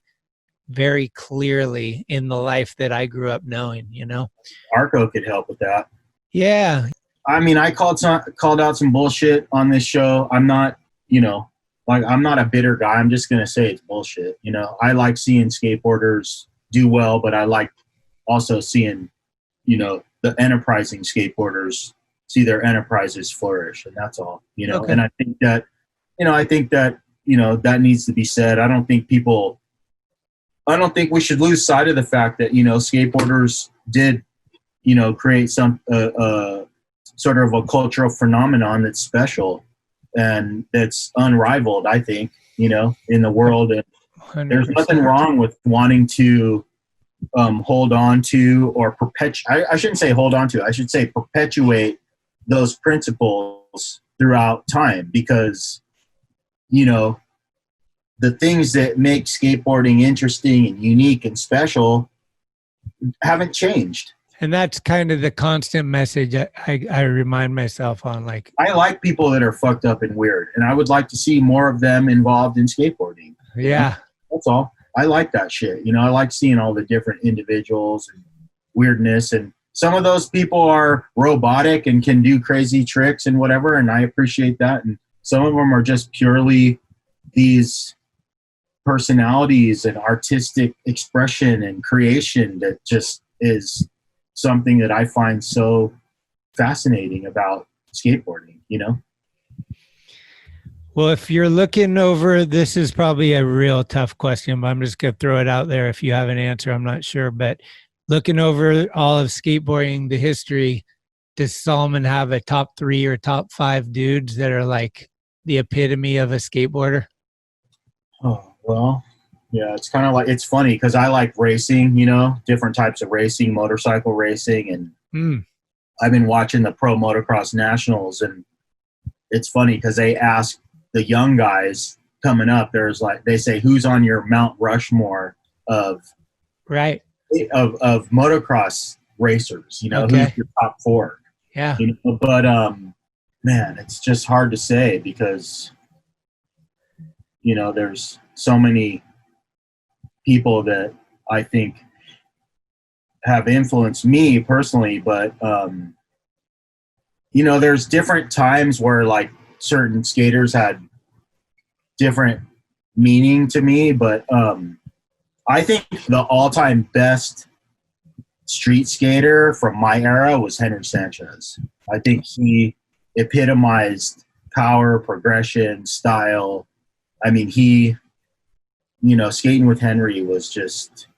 very clearly in the life that I grew up knowing, you know? Arco could help with that. Yeah. I mean, I called out some bullshit on this show. I'm not, you know, like, I'm not a bitter guy. I'm just going to say it's bullshit. You know, I like seeing skateboarders do well, but I like also seeing, you know, the enterprising skateboarders see their enterprises flourish, and that's all, you know. Okay. And I think that, you know, that needs to be said. I don't think we should lose sight of the fact that, you know, skateboarders did, you know, create some sort of a cultural phenomenon that's special and that's unrivaled, I think, you know, in the world. And 100%. There's nothing wrong with wanting to hold on to or perpetuate. I shouldn't say hold on to. I should say perpetuate those principles throughout time, because, you know, the things that make skateboarding interesting and unique and special haven't changed. And that's kind of the constant message I remind myself on. Like, I like people that are fucked up and weird, and I would like to see more of them involved in skateboarding. Yeah. That's all. I like that shit. You know, I like seeing all the different individuals and weirdness, and some of those people are robotic and can do crazy tricks and whatever, and I appreciate that. And some of them are just purely these personalities and artistic expression and creation that just is something that I find so fascinating about skateboarding, you know? Well, if you're looking over, this is probably a real tough question, but I'm just going to throw it out there. If you have an answer, I'm not sure, but looking over all of skateboarding, the history, does Salman have a top 3 or top 5 dudes that are like the epitome of a skateboarder? Oh, well, yeah, it's kind of like, it's funny because I like racing, you know, different types of racing, motorcycle racing. And I've been watching the Pro Motocross Nationals, and it's funny because they ask the young guys coming up, there's like, they say, who's on your Mount Rushmore of motocross racers, you know, who's your top 4? Yeah. You know, but, man, it's just hard to say because, you know, there's so many people that I think have influenced me personally, but, you know, there's different times where like certain skaters had different meaning to me, but I think the all-time best street skater from my era was Henry Sanchez. I think he epitomized power, progression, style. I mean, you know, skating with Henry was just,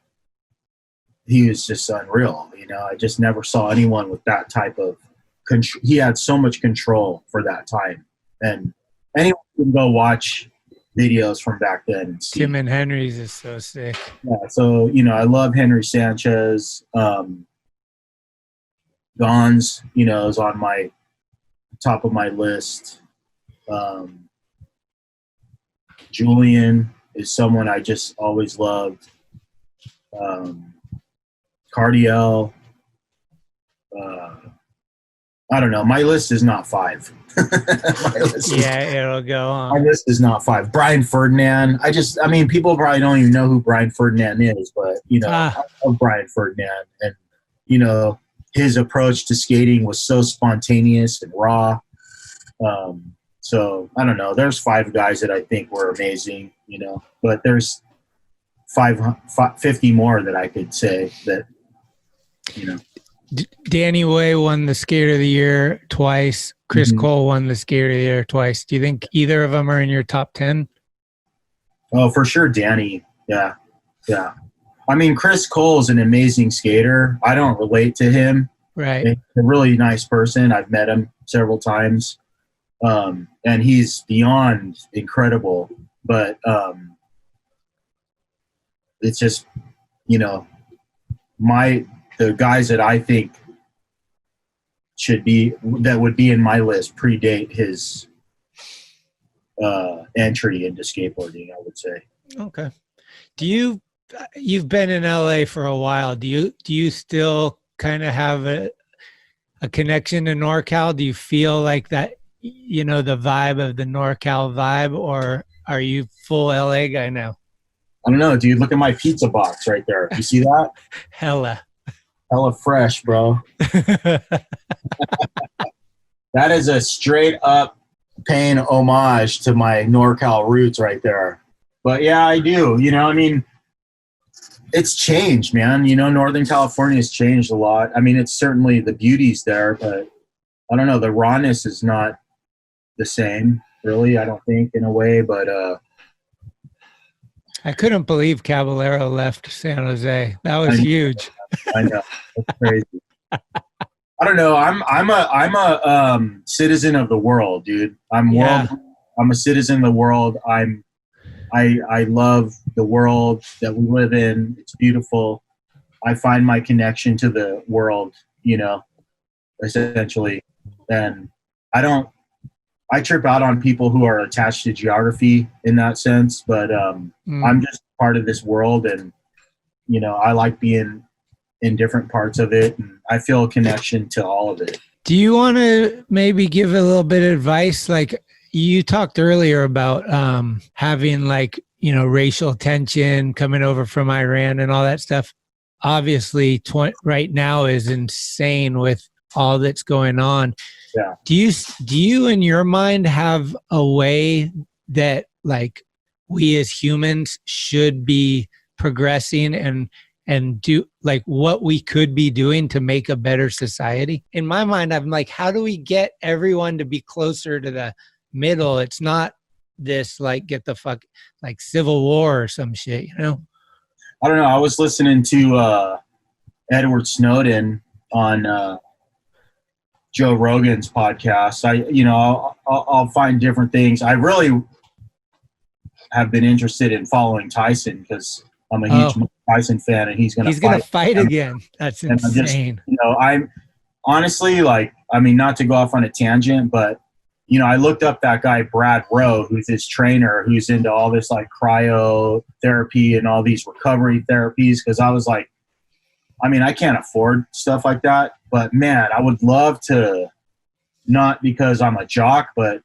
he was just unreal. You know, I just never saw anyone with that type of control. He had so much control for that time. And anyone can go watch videos from back then and see. Tim and Henry's is so sick. Yeah, so, you know, I love Henry Sanchez. Gons, you know, is on my top of my list. Julian is someone I just always loved. Cardiel. I don't know. My list is not 5. It'll go My on. list is not 5. Brian Ferdinand. I mean, people probably don't even know who Brian Ferdinand is, but, I love Brian Ferdinand. And, his approach to skating was so spontaneous and raw. So, I don't know. There's 5 guys that I think were amazing, but there's 50 more that I could say that, Danny Way won the Skater of the Year twice. Chris Cole won the Skater of the Year twice. Do you think either of them are in your top 10? Oh, for sure, Danny. Yeah. I mean, Chris Cole is an amazing skater. I don't relate to him. Right. He's a really nice person. I've met him several times. And he's beyond incredible. But it's just, the guys that I think that would be in my list predate his entry into skateboarding, I would say. Okay. You've been in LA for a while. Do you still kind of have a connection to NorCal? Do you feel like that, the vibe of the NorCal vibe, or are you full LA guy now? I don't know, dude. Look at my pizza box right there. You see that? Hella fresh, bro. That is a straight up paying homage to my NorCal roots right there. But yeah, I do. I mean, it's changed, man. Northern California has changed a lot. I mean, it's certainly the beauty's there, but I don't know. The rawness is not the same, really, I don't think, in a way. But I couldn't believe Caballero left San Jose. That was huge. I know. That's crazy. I don't know. I'm a citizen of the world, dude. I'm a citizen of the world. I love the world that we live in. It's beautiful. I find my connection to the world, essentially. And I trip out on people who are attached to geography in that sense, but I'm just part of this world, and I like being in different parts of it, and I feel a connection to all of it. Do you want to maybe give a little bit of advice? Like you talked earlier about having racial tension coming over from Iran and all that stuff. Obviously, right now is insane with all that's going on. Yeah. Do you in your mind have a way that we as humans should be progressing and do what we could be doing to make a better society? In my mind, I'm like, how do we get everyone to be closer to the middle? It's not this get the fuck civil war or some shit, I don't know. I was listening to Edward Snowden on Joe Rogan's podcast. I'll find different things. I really have been interested in following Tyson because I'm a huge Mike Tyson fan, and he's gonna fight again. That's insane. I'm honestly not to go off on a tangent, but I looked up that guy Brad Rowe, who's his trainer, who's into all this cryotherapy and all these recovery therapies, because I was like, I can't afford stuff like that, but man, I would love to, not because I'm a jock, but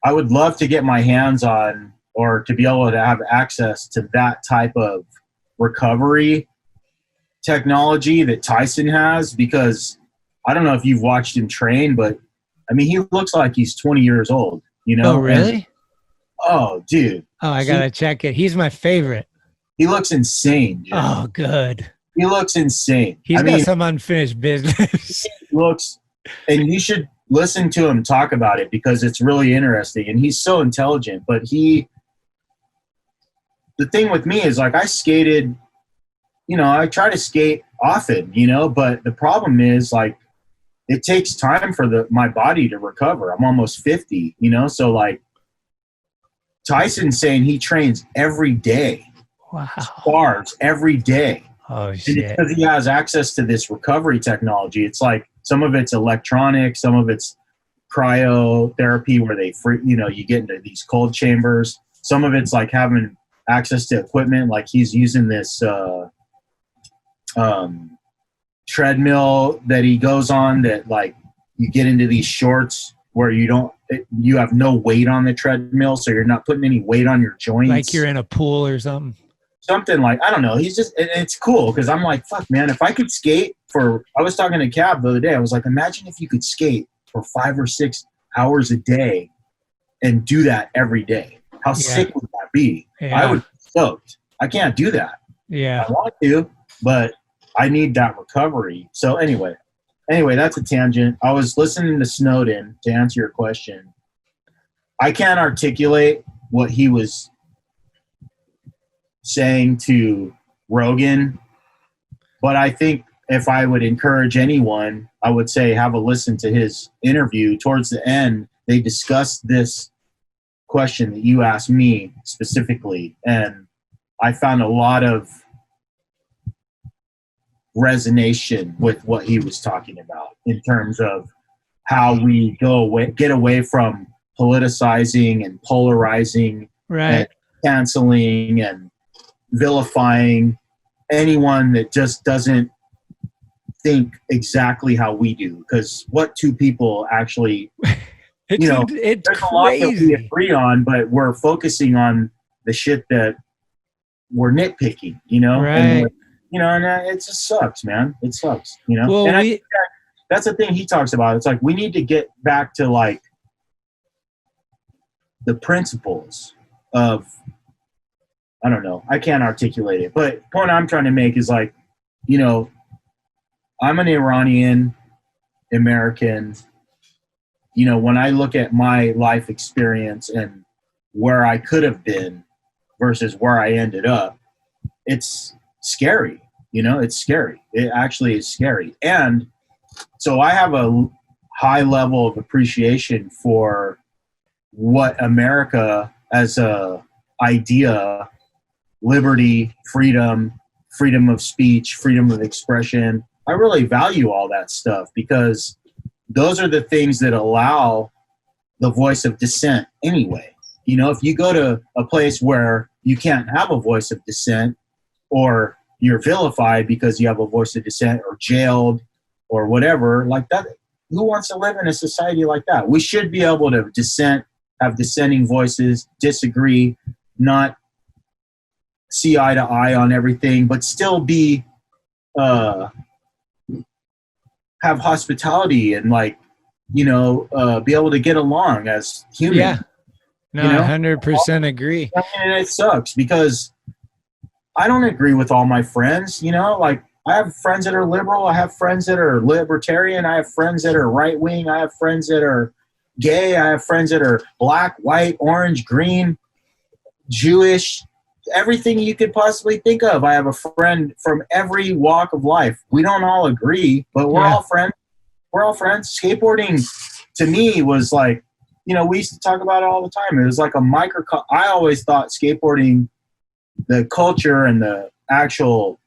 I would love to get my hands on, or to be able to have access to that type of recovery technology that Tyson has, because I don't know if you've watched him train, but he looks like he's 20 years old, Oh, really? Dude. Oh, I got to check it. He's my favorite. He looks insane, Jim. Oh, good. He looks insane. He's got some unfinished business. He looks, and you should listen to him talk about it because it's really interesting, and he's so intelligent, but the thing with me is I skated, I try to skate often, but the problem is it takes time for my body to recover. I'm almost 50, so Tyson's saying he trains every day. Wow. Spars every day. Oh, shit. And because he has access to this recovery technology, it's some of it's electronic, some of it's cryotherapy where they you get into these cold chambers. Some of it's having access to equipment, he's using this treadmill that he goes on that like you get into these shorts where you have no weight on the treadmill, so you're not putting any weight on your joints. Like you're in a pool or something. Something like, I don't know. It's cool because I'm like, fuck, man, if I could skate I was talking to Cab the other day. I was like, imagine if you could skate for 5 or 6 hours a day and do that every day. How sick would that be? Yeah. I would be stoked. I can't do that. Yeah. I want to, but I need that recovery. So anyway, that's a tangent. I was listening to Snowden to answer your question. I can't articulate what he was saying to Rogan, but I think if I would encourage anyone, I would say have a listen to his interview. Towards the end, they discussed this question that you asked me specifically, and I found a lot of resonation with what he was talking about in terms of how we get away from politicizing and polarizing, and canceling and vilifying anyone that just doesn't think exactly how we do. Because what two people actually, it's there's a lot that we agree on, but we're focusing on the shit that we're nitpicking, Right. And it just sucks, man. It sucks, Well, and I think that's the thing he talks about. It's like we need to get back to like the principles of, I don't know, I can't articulate it, but the point I'm trying to make is like, I'm an Iranian American. When I look at my life experience and where I could have been versus where I ended up, it's scary. It's scary. It actually is scary. And so I have a high level of appreciation for what America as a idea, liberty, freedom of speech, freedom of expression. I really value all that stuff because those are the things that allow the voice of dissent anyway. If you go to a place where you can't have a voice of dissent, or you're vilified because you have a voice of dissent, or jailed or whatever like that, who wants to live in a society like that? We should be able to dissent, have dissenting voices, disagree, not see eye to eye on everything, but still be have hospitality and be able to get along as humans. Yeah. No, 100% agree. And it sucks because I don't agree with all my friends, I have friends that are liberal, I have friends that are libertarian, I have friends that are right wing, I have friends that are gay, I have friends that are black, white, orange, green, Jewish, everything you could possibly think of. I have a friend from every walk of life. We don't all agree, but we're all friends. We're all friends. Skateboarding to me was like, we used to talk about it all the time. It was like a microcosm. I always thought skateboarding, the culture and the actual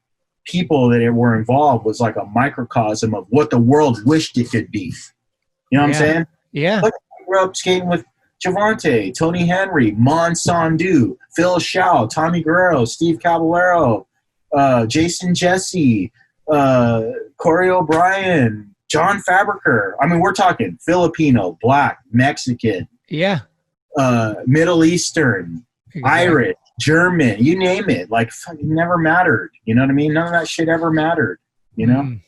people that were involved was like a microcosm of what the world wished it could be. You know what I'm saying? Yeah. Look, I grew up skating with Javante, Tony Henry, Mon Sandu, Phil Shao, Tommy Guerrero, Steve Caballero, Jason Jesse, Corey O'Brien, John Fabriker. I mean, we're talking Filipino, Black, Mexican, Middle Eastern, Irish, German, you name it. Like, it never mattered. You know what I mean? None of that shit ever mattered. Never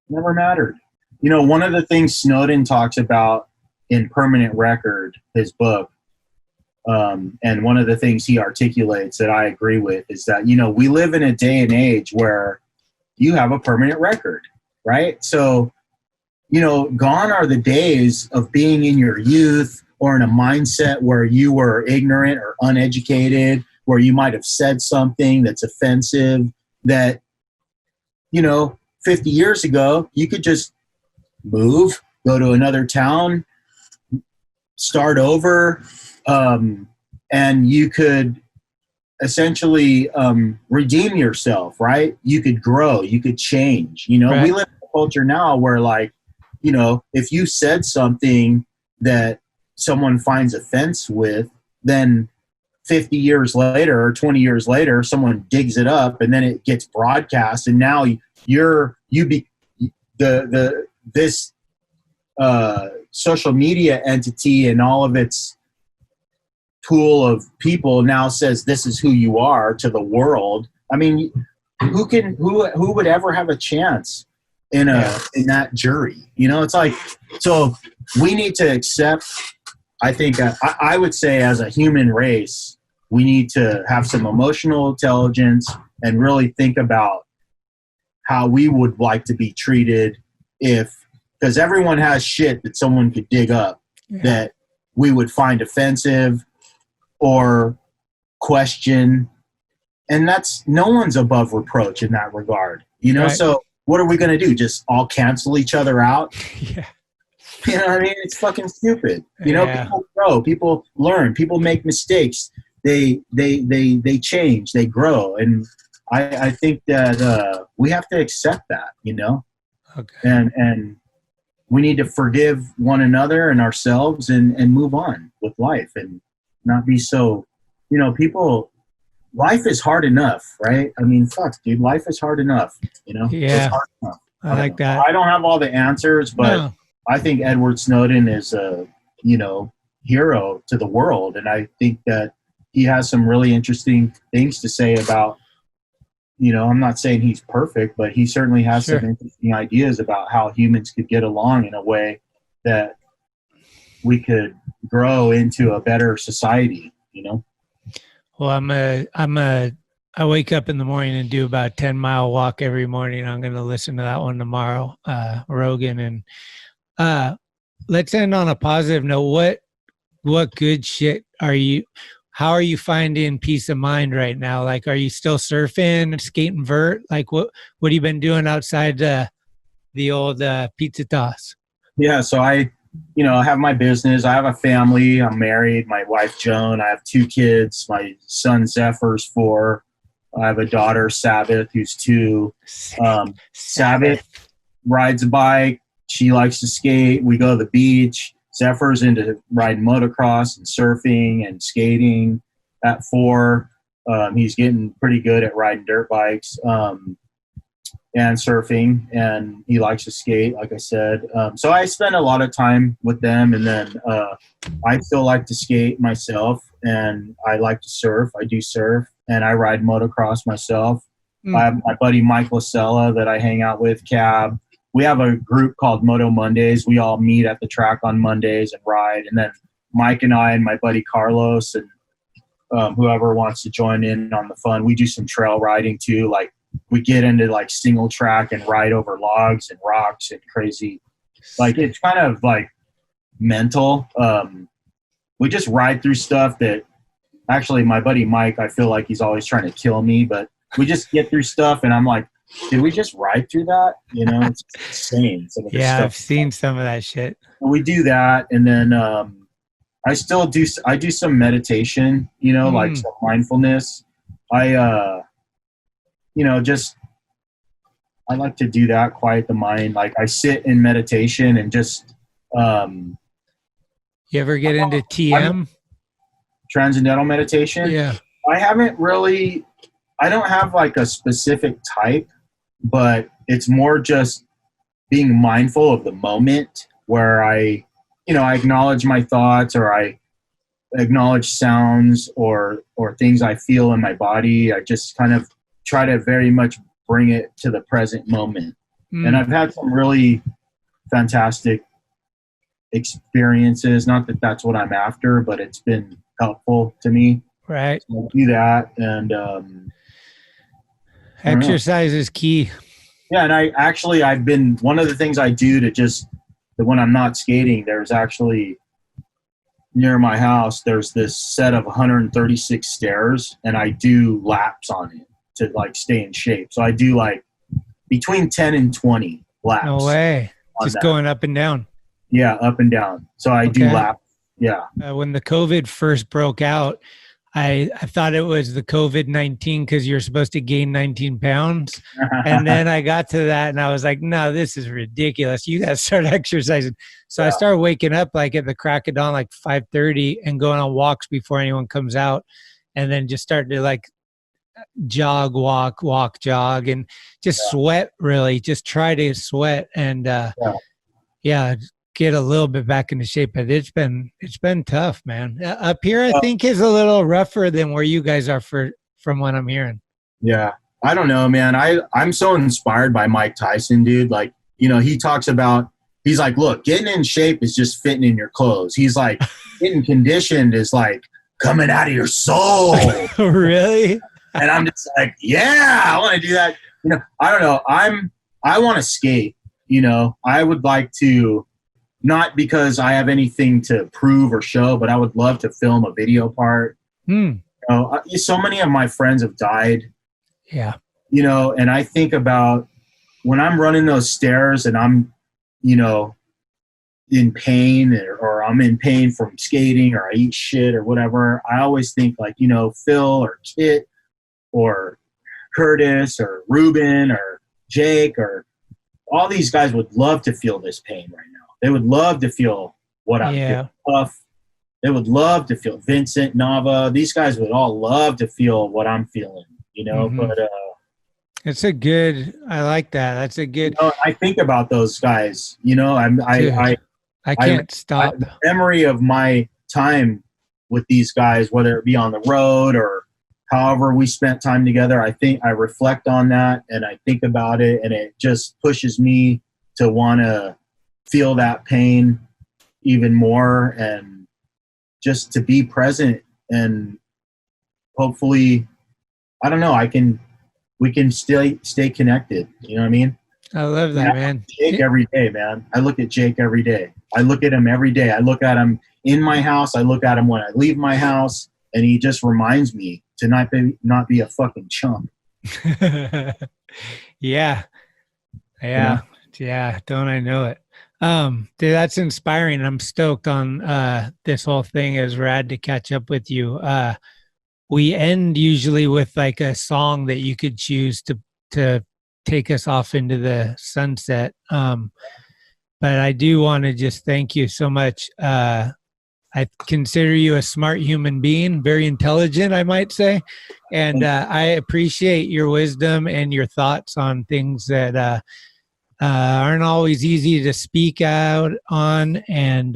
mattered. One of the things Snowden talks about in Permanent Record, his book, and one of the things he articulates that I agree with is that, we live in a day and age where you have a permanent record, right? So, gone are the days of being in your youth or in a mindset where you were ignorant or uneducated, where you might have said something that's offensive that, 50 years ago, you could just move, go to another town, start over, and you could essentially redeem yourself, right? You could grow, you could change. We live in a culture now where if you said something that someone finds offense with, then 50 years later or 20 years later, someone digs it up and then it gets broadcast, and now this social media entity and all of its pool of people now says this is who you are to the world. I mean, who would ever have a chance in that jury? You know, it's like, so we need to accept, I think, I would say as a human race, we need to have some emotional intelligence and really think about how we would like to be treated because everyone has shit that someone could dig up that we would find offensive or question. And no one's above reproach in that regard, you know? Right. So what are we going to do? Just all cancel each other out? Yeah. You know what I mean? It's fucking stupid. You know, people grow, people learn, people make mistakes. They change, they grow. And I think that we have to accept that, you know? Okay. And we need to forgive one another and ourselves and move on with life and not be so, you know, life is hard enough, right? I mean, fuck, dude, life is hard enough, you know? Yeah. It's hard enough. I like that. I don't have all the answers, but I think Edward Snowden is a, you know, hero to the world. And I think that he has some really interesting things to say about, you know, I'm not saying he's perfect, but he certainly has some interesting ideas about how humans could get along in a way that we could grow into a better society, you know? Well, I wake up in the morning and do about a 10-mile walk every morning. I'm going to listen to that one tomorrow, Rogan. And let's end on a positive note. What good shit how are you finding peace of mind right now? Like, are you still surfing, skating vert? Like, what have you been doing outside the old pizza toss? Yeah, so I have my business. I have a family. I'm married. My wife, Joan. I have 2 kids. My son, Zephyr's 4. I have a daughter, Sabbath, who's 2. Sabbath rides a bike. She likes to skate. We go to the beach. Zephyr's into riding motocross and surfing and skating. At 4, he's getting pretty good at riding dirt bikes and surfing, and he likes to skate, like I said. So I spend a lot of time with them, and then I still like to skate myself, and I like to surf. I do surf, and I ride motocross myself. I have my buddy Mike Lasella that I hang out with, Cab. We have a group called Moto Mondays. We all meet at the track on Mondays and ride. And then Mike and I and my buddy Carlos and whoever wants to join in on the fun. We do some trail riding too. Like we get into like single track and ride over logs and rocks and crazy. Like it's kind of like mental. We just ride through stuff that actually my buddy Mike, I feel like he's always trying to kill me, but we just get through stuff and I'm like, did we just ride through that? You know, it's insane. I've seen some of that shit. And we do that. And then I do some meditation, you know, like some mindfulness. I like to do that, quiet the mind. Like I sit in meditation and just. You ever get into TM? Transcendental meditation? Yeah. I don't have like a specific type, but it's more just being mindful of the moment where I acknowledge my thoughts or I acknowledge sounds or things I feel in my body. I just kind of try to very much bring it to the present moment. And I've had some really fantastic experiences. Not that that's what I'm after, but it's been helpful to me. Right. So I'll do that. And exercise is key. Yeah. And I've been, one of the things I do to just, when I'm not skating, there's actually near my house, there's this set of 136 stairs and I do laps on it to like stay in shape. So I do like between 10 and 20 laps. No way. Just going up and down. Yeah. Up and down. So I do laps. Yeah. When the COVID first broke out, I thought it was the COVID-19 because you're supposed to gain 19 pounds. And then I got to that and I was like, no, this is ridiculous. You got to start exercising. So I started waking up like at the crack of dawn, like 5:30 and going on walks before anyone comes out. and then just start to like jog, walk, jog, and just sweat. Really, just try to sweat and get a little bit back into shape. But it's been tough, man. Up here, I think is a little rougher than where you guys are from what I'm hearing. Yeah, I don't know, man. I'm so inspired by Mike Tyson, dude. Like, you know, he talks about, he's like, look, getting in shape is just fitting in your clothes. He's like, getting conditioned is like coming out of your soul. Really? And I'm just like, yeah, I want to do that. You know, I don't know. I want to skate. You know, I would like to, not because I have anything to prove or show, but I would love to film a video part. You know, so many of my friends have died. Yeah. You know, and I think about when I'm running those stairs and I'm, you know, in pain or I'm in pain from skating or I eat shit or whatever, I always think like, you know, Phil or Kit or Curtis or Ruben or Jake or all these guys would love to feel this pain right now. They would love to feel what I'm feeling. Puff. They would love to feel Vincent, Nava. These guys would all love to feel what I'm feeling, you know, but it's a good, I like that. That's a good, you know, I think about those guys, you know, I can't stop. The memory of my time with these guys, whether it be on the road or however we spent time together, I think I reflect on that and I think about it, and it just pushes me to want to feel that pain even more and just to be present. And hopefully, I don't know, we can stay connected. You know what I mean? I love that, man. Jake every day, man. I look at Jake every day. I look at him every day. I look at him in my house. I look at him when I leave my house, and he just reminds me to not be a fucking chump. Yeah. Don't I know it? Dude, that's inspiring. I'm stoked on this whole thing. It was rad to catch up with you. We end usually with like a song that you could choose to take us off into the sunset. But I do want to just thank you so much. I consider you a smart human being, very intelligent, I might say. And I appreciate your wisdom and your thoughts on things that aren't always easy to speak out on. And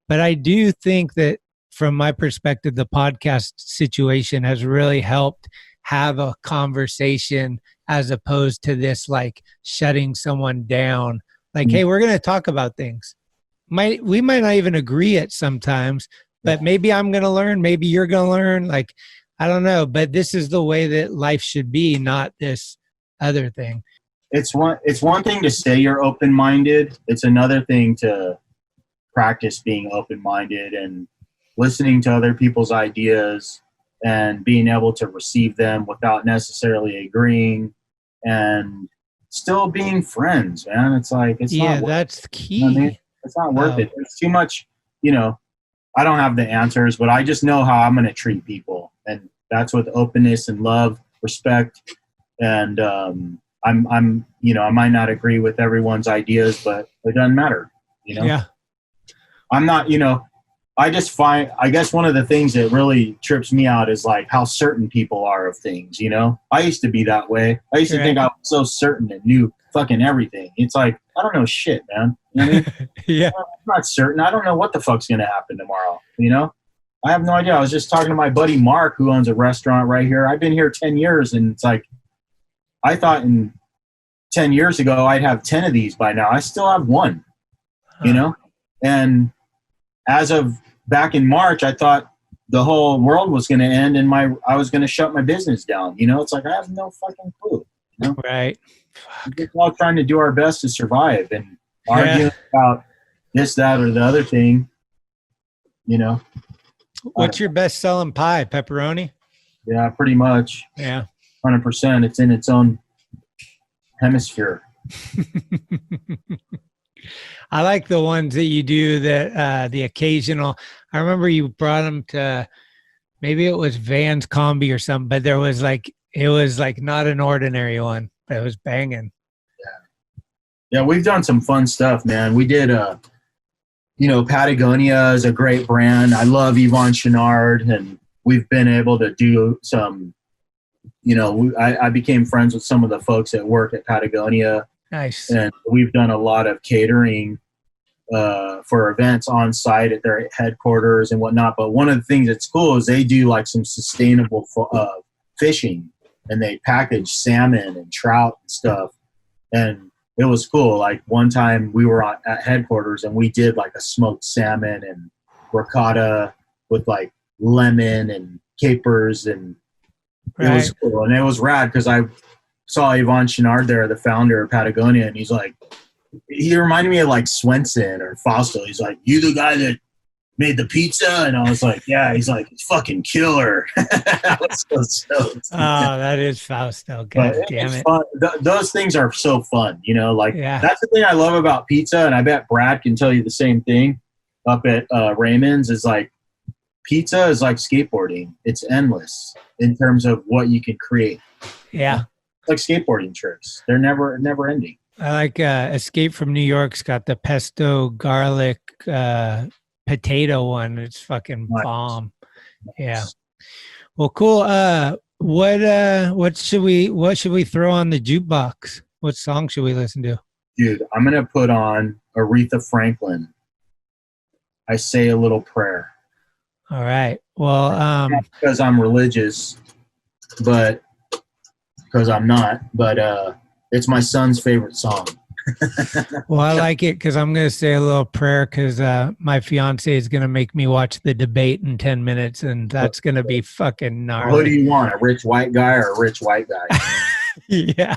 but I do think that from my perspective, the podcast situation has really helped have a conversation as opposed to this like shutting someone down. Like, hey, we're going to talk about things. We might not even agree at sometimes, but maybe I'm going to learn. Maybe you're going to learn. Like, I don't know, but this is the way that life should be, not this other thing. It's one thing to say you're open-minded. It's another thing to practice being open-minded and listening to other people's ideas and being able to receive them without necessarily agreeing and still being friends, man. It's like, it's not that's key. You know what I mean? It's not worth it. There's too much, you know, I don't have the answers, but I just know how I'm going to treat people. And that's with openness and love, respect. And I'm, you know, I might not agree with everyone's ideas, but it doesn't matter, you know? Yeah. I'm not, you know, I just find, I guess one of the things that really trips me out is like how certain people are of things, you know? I used to be that way. I used to think I was so certain and knew fucking everything. It's like, I don't know shit, man. You know what I mean? Yeah. I'm not certain. I don't know what the fuck's going to happen tomorrow, you know? I have no idea. I was just talking to my buddy Mark, who owns a restaurant right here. I've been here 10 years, and it's like, I thought in 10 years ago I'd have 10 of these by now. I still have one, you know? And as of back in March, I thought the whole world was going to end and I was going to shut my business down. You know, it's like, I have no fucking clue. You know? Right. We're all trying to do our best to survive and arguing about this, that, or the other thing, you know. What's your best selling pie? Pepperoni? Yeah, pretty much. Yeah. 100%. It's in its own hemisphere. I like the ones that you do that the occasional. I remember you brought them to, maybe it was Van's Combi or something, but it was like not an ordinary one. It was banging. Yeah, we've done some fun stuff, man. We did you know, Patagonia is a great brand. I love Yvon Chouinard, and we've been able to do some, I became friends with some of the folks that work at Patagonia. Nice. And we've done a lot of catering for events on site at their headquarters and whatnot. But one of the things that's cool is they do like some sustainable fishing, and they package salmon and trout and stuff. And it was cool. Like one time we were at headquarters and we did like a smoked salmon and ricotta with like lemon and capers, and it was cool. And it was rad because I saw Yvon Chouinard there, the founder of Patagonia, and he's like, he reminded me of like Swenson or Fausto. He's like, "You the guy that made the pizza?" And I was like, "Yeah." He's like, "It's fucking killer." I was so stoked. Oh, that is Fausto. God damn it. Fun. Those things are so fun, that's the thing I love about pizza. And I bet Brad can tell you the same thing up at Raymond's, is like pizza is like skateboarding. It's endless in terms of what you can create. Yeah. Like skateboarding tricks. They're never ending. I like Escape from New York's got the pesto garlic potato one. It's fucking bomb. Yeah. Well, cool. What should we throw on the jukebox? What song should we listen to? Dude, I'm gonna put on Aretha Franklin. I Say a Little Prayer. All right. Well, not because I'm religious, but because I'm not. But it's my son's favorite song. Well, I like it because I'm going to say a little prayer because my fiance is going to make me watch the debate in 10 minutes, and that's going to be fucking gnarly. Who do you want, a rich white guy or a rich white guy? Yeah.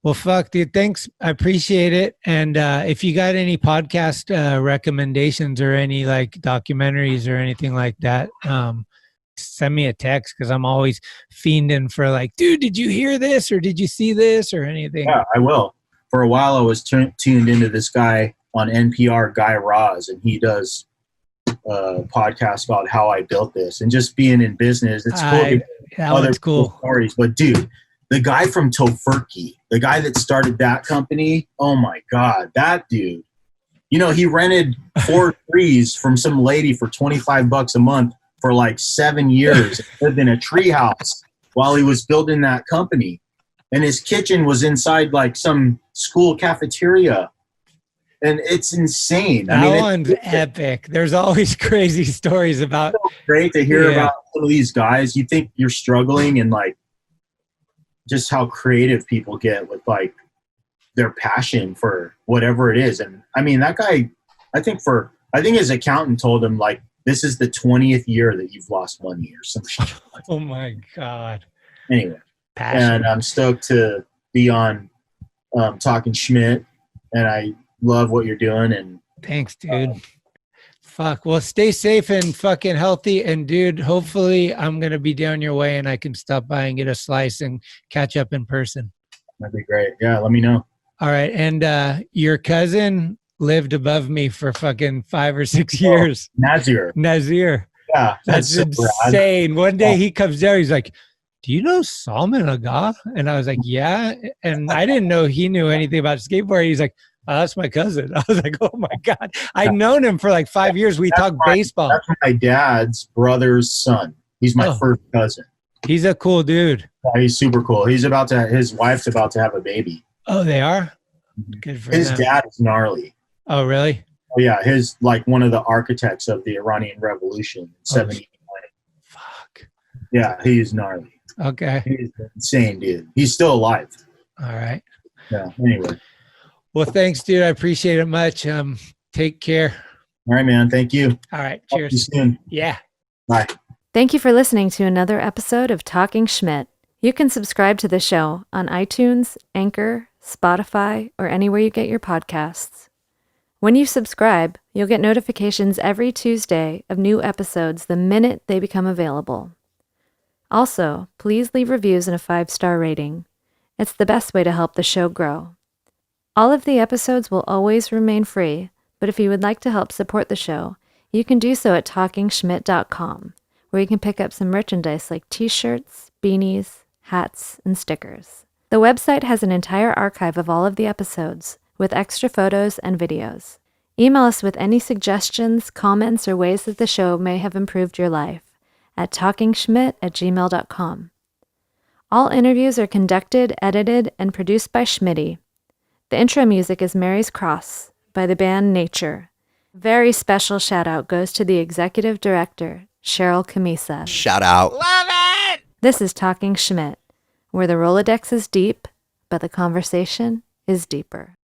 Well, fuck, dude. Thanks. I appreciate it. And if you got any podcast recommendations or any like documentaries or anything like that, send me a text because I'm always fiending for like, dude, did you hear this or did you see this or anything? Yeah, I will. For a while, I was tuned into this guy on NPR, Guy Raz, and he does a podcast about how I built this. And just being in business, it's cool. That one's cool. Stories. But dude, the guy from Tofurky, the guy that started that company, oh my God, that dude. He rented 4 trees from some lady for $25 a month for like 7 years. Lived in a tree house while he was building that company. And his kitchen was inside like some school cafeteria. And it's insane. That one's epic. There's always crazy stories about. It's so great to hear about some of these guys. You think you're struggling and like just how creative people get with like their passion for whatever it is. And I mean, that guy, I think his accountant told him like, this is the 20th year that you've lost money or some shit. Oh my God. Anyway. Passion. And I'm stoked to be on Talkin Schmit, and I love what you're doing. And thanks, dude. Fuck. Well, stay safe and fucking healthy. And dude, hopefully I'm going to be down your way and I can stop by and get a slice and catch up in person. That'd be great. Yeah, let me know. All right. And your cousin lived above me for fucking 5 or 6 years. Nazir. Yeah. That's insane. One day he comes down, he's like, "Do you know Salman Agah?" And I was like, "Yeah." And I didn't know he knew anything about skateboarding. He's like, "Oh, that's my cousin." I was like, "Oh my God." I'd known him for like 5 years. We talked baseball. That's my dad's brother's son. He's my first cousin. He's a cool dude. Yeah, he's super cool. His wife's about to have a baby. Oh, they are? Good for his them. dad is gnarly. Oh, really? Oh yeah. His like one of the architects of the Iranian Revolution in 79. Fuck. Yeah, he's gnarly. Okay. He's insane, dude. He's still alive. All right. Yeah. Anyway. Well, thanks, dude. I appreciate it much. Take care. All right, man. Thank you. All right. Talk Cheers. to you soon. Yeah. Bye. Thank you for listening to another episode of Talkin Schmit. You can subscribe to the show on iTunes, Anchor, Spotify, or anywhere you get your podcasts. When you subscribe, you'll get notifications every Tuesday of new episodes the minute they become available. Also, please leave reviews and a 5-star rating. It's the best way to help the show grow. All of the episodes will always remain free, but if you would like to help support the show, you can do so at TalkinSchmit.com, where you can pick up some merchandise like t-shirts, beanies, hats, and stickers. The website has an entire archive of all of the episodes, with extra photos and videos. Email us with any suggestions, comments, or ways that the show may have improved your life at talkinschmit@gmail.com. All interviews are conducted, edited, and produced by Schmitty. The intro music is Mary's Cross by the band Nature. Very special shout out goes to the executive director, Sharal Camisa. Shout out. Love it! This is Talking Schmit, where the Rolodex is deep, but the conversation is deeper.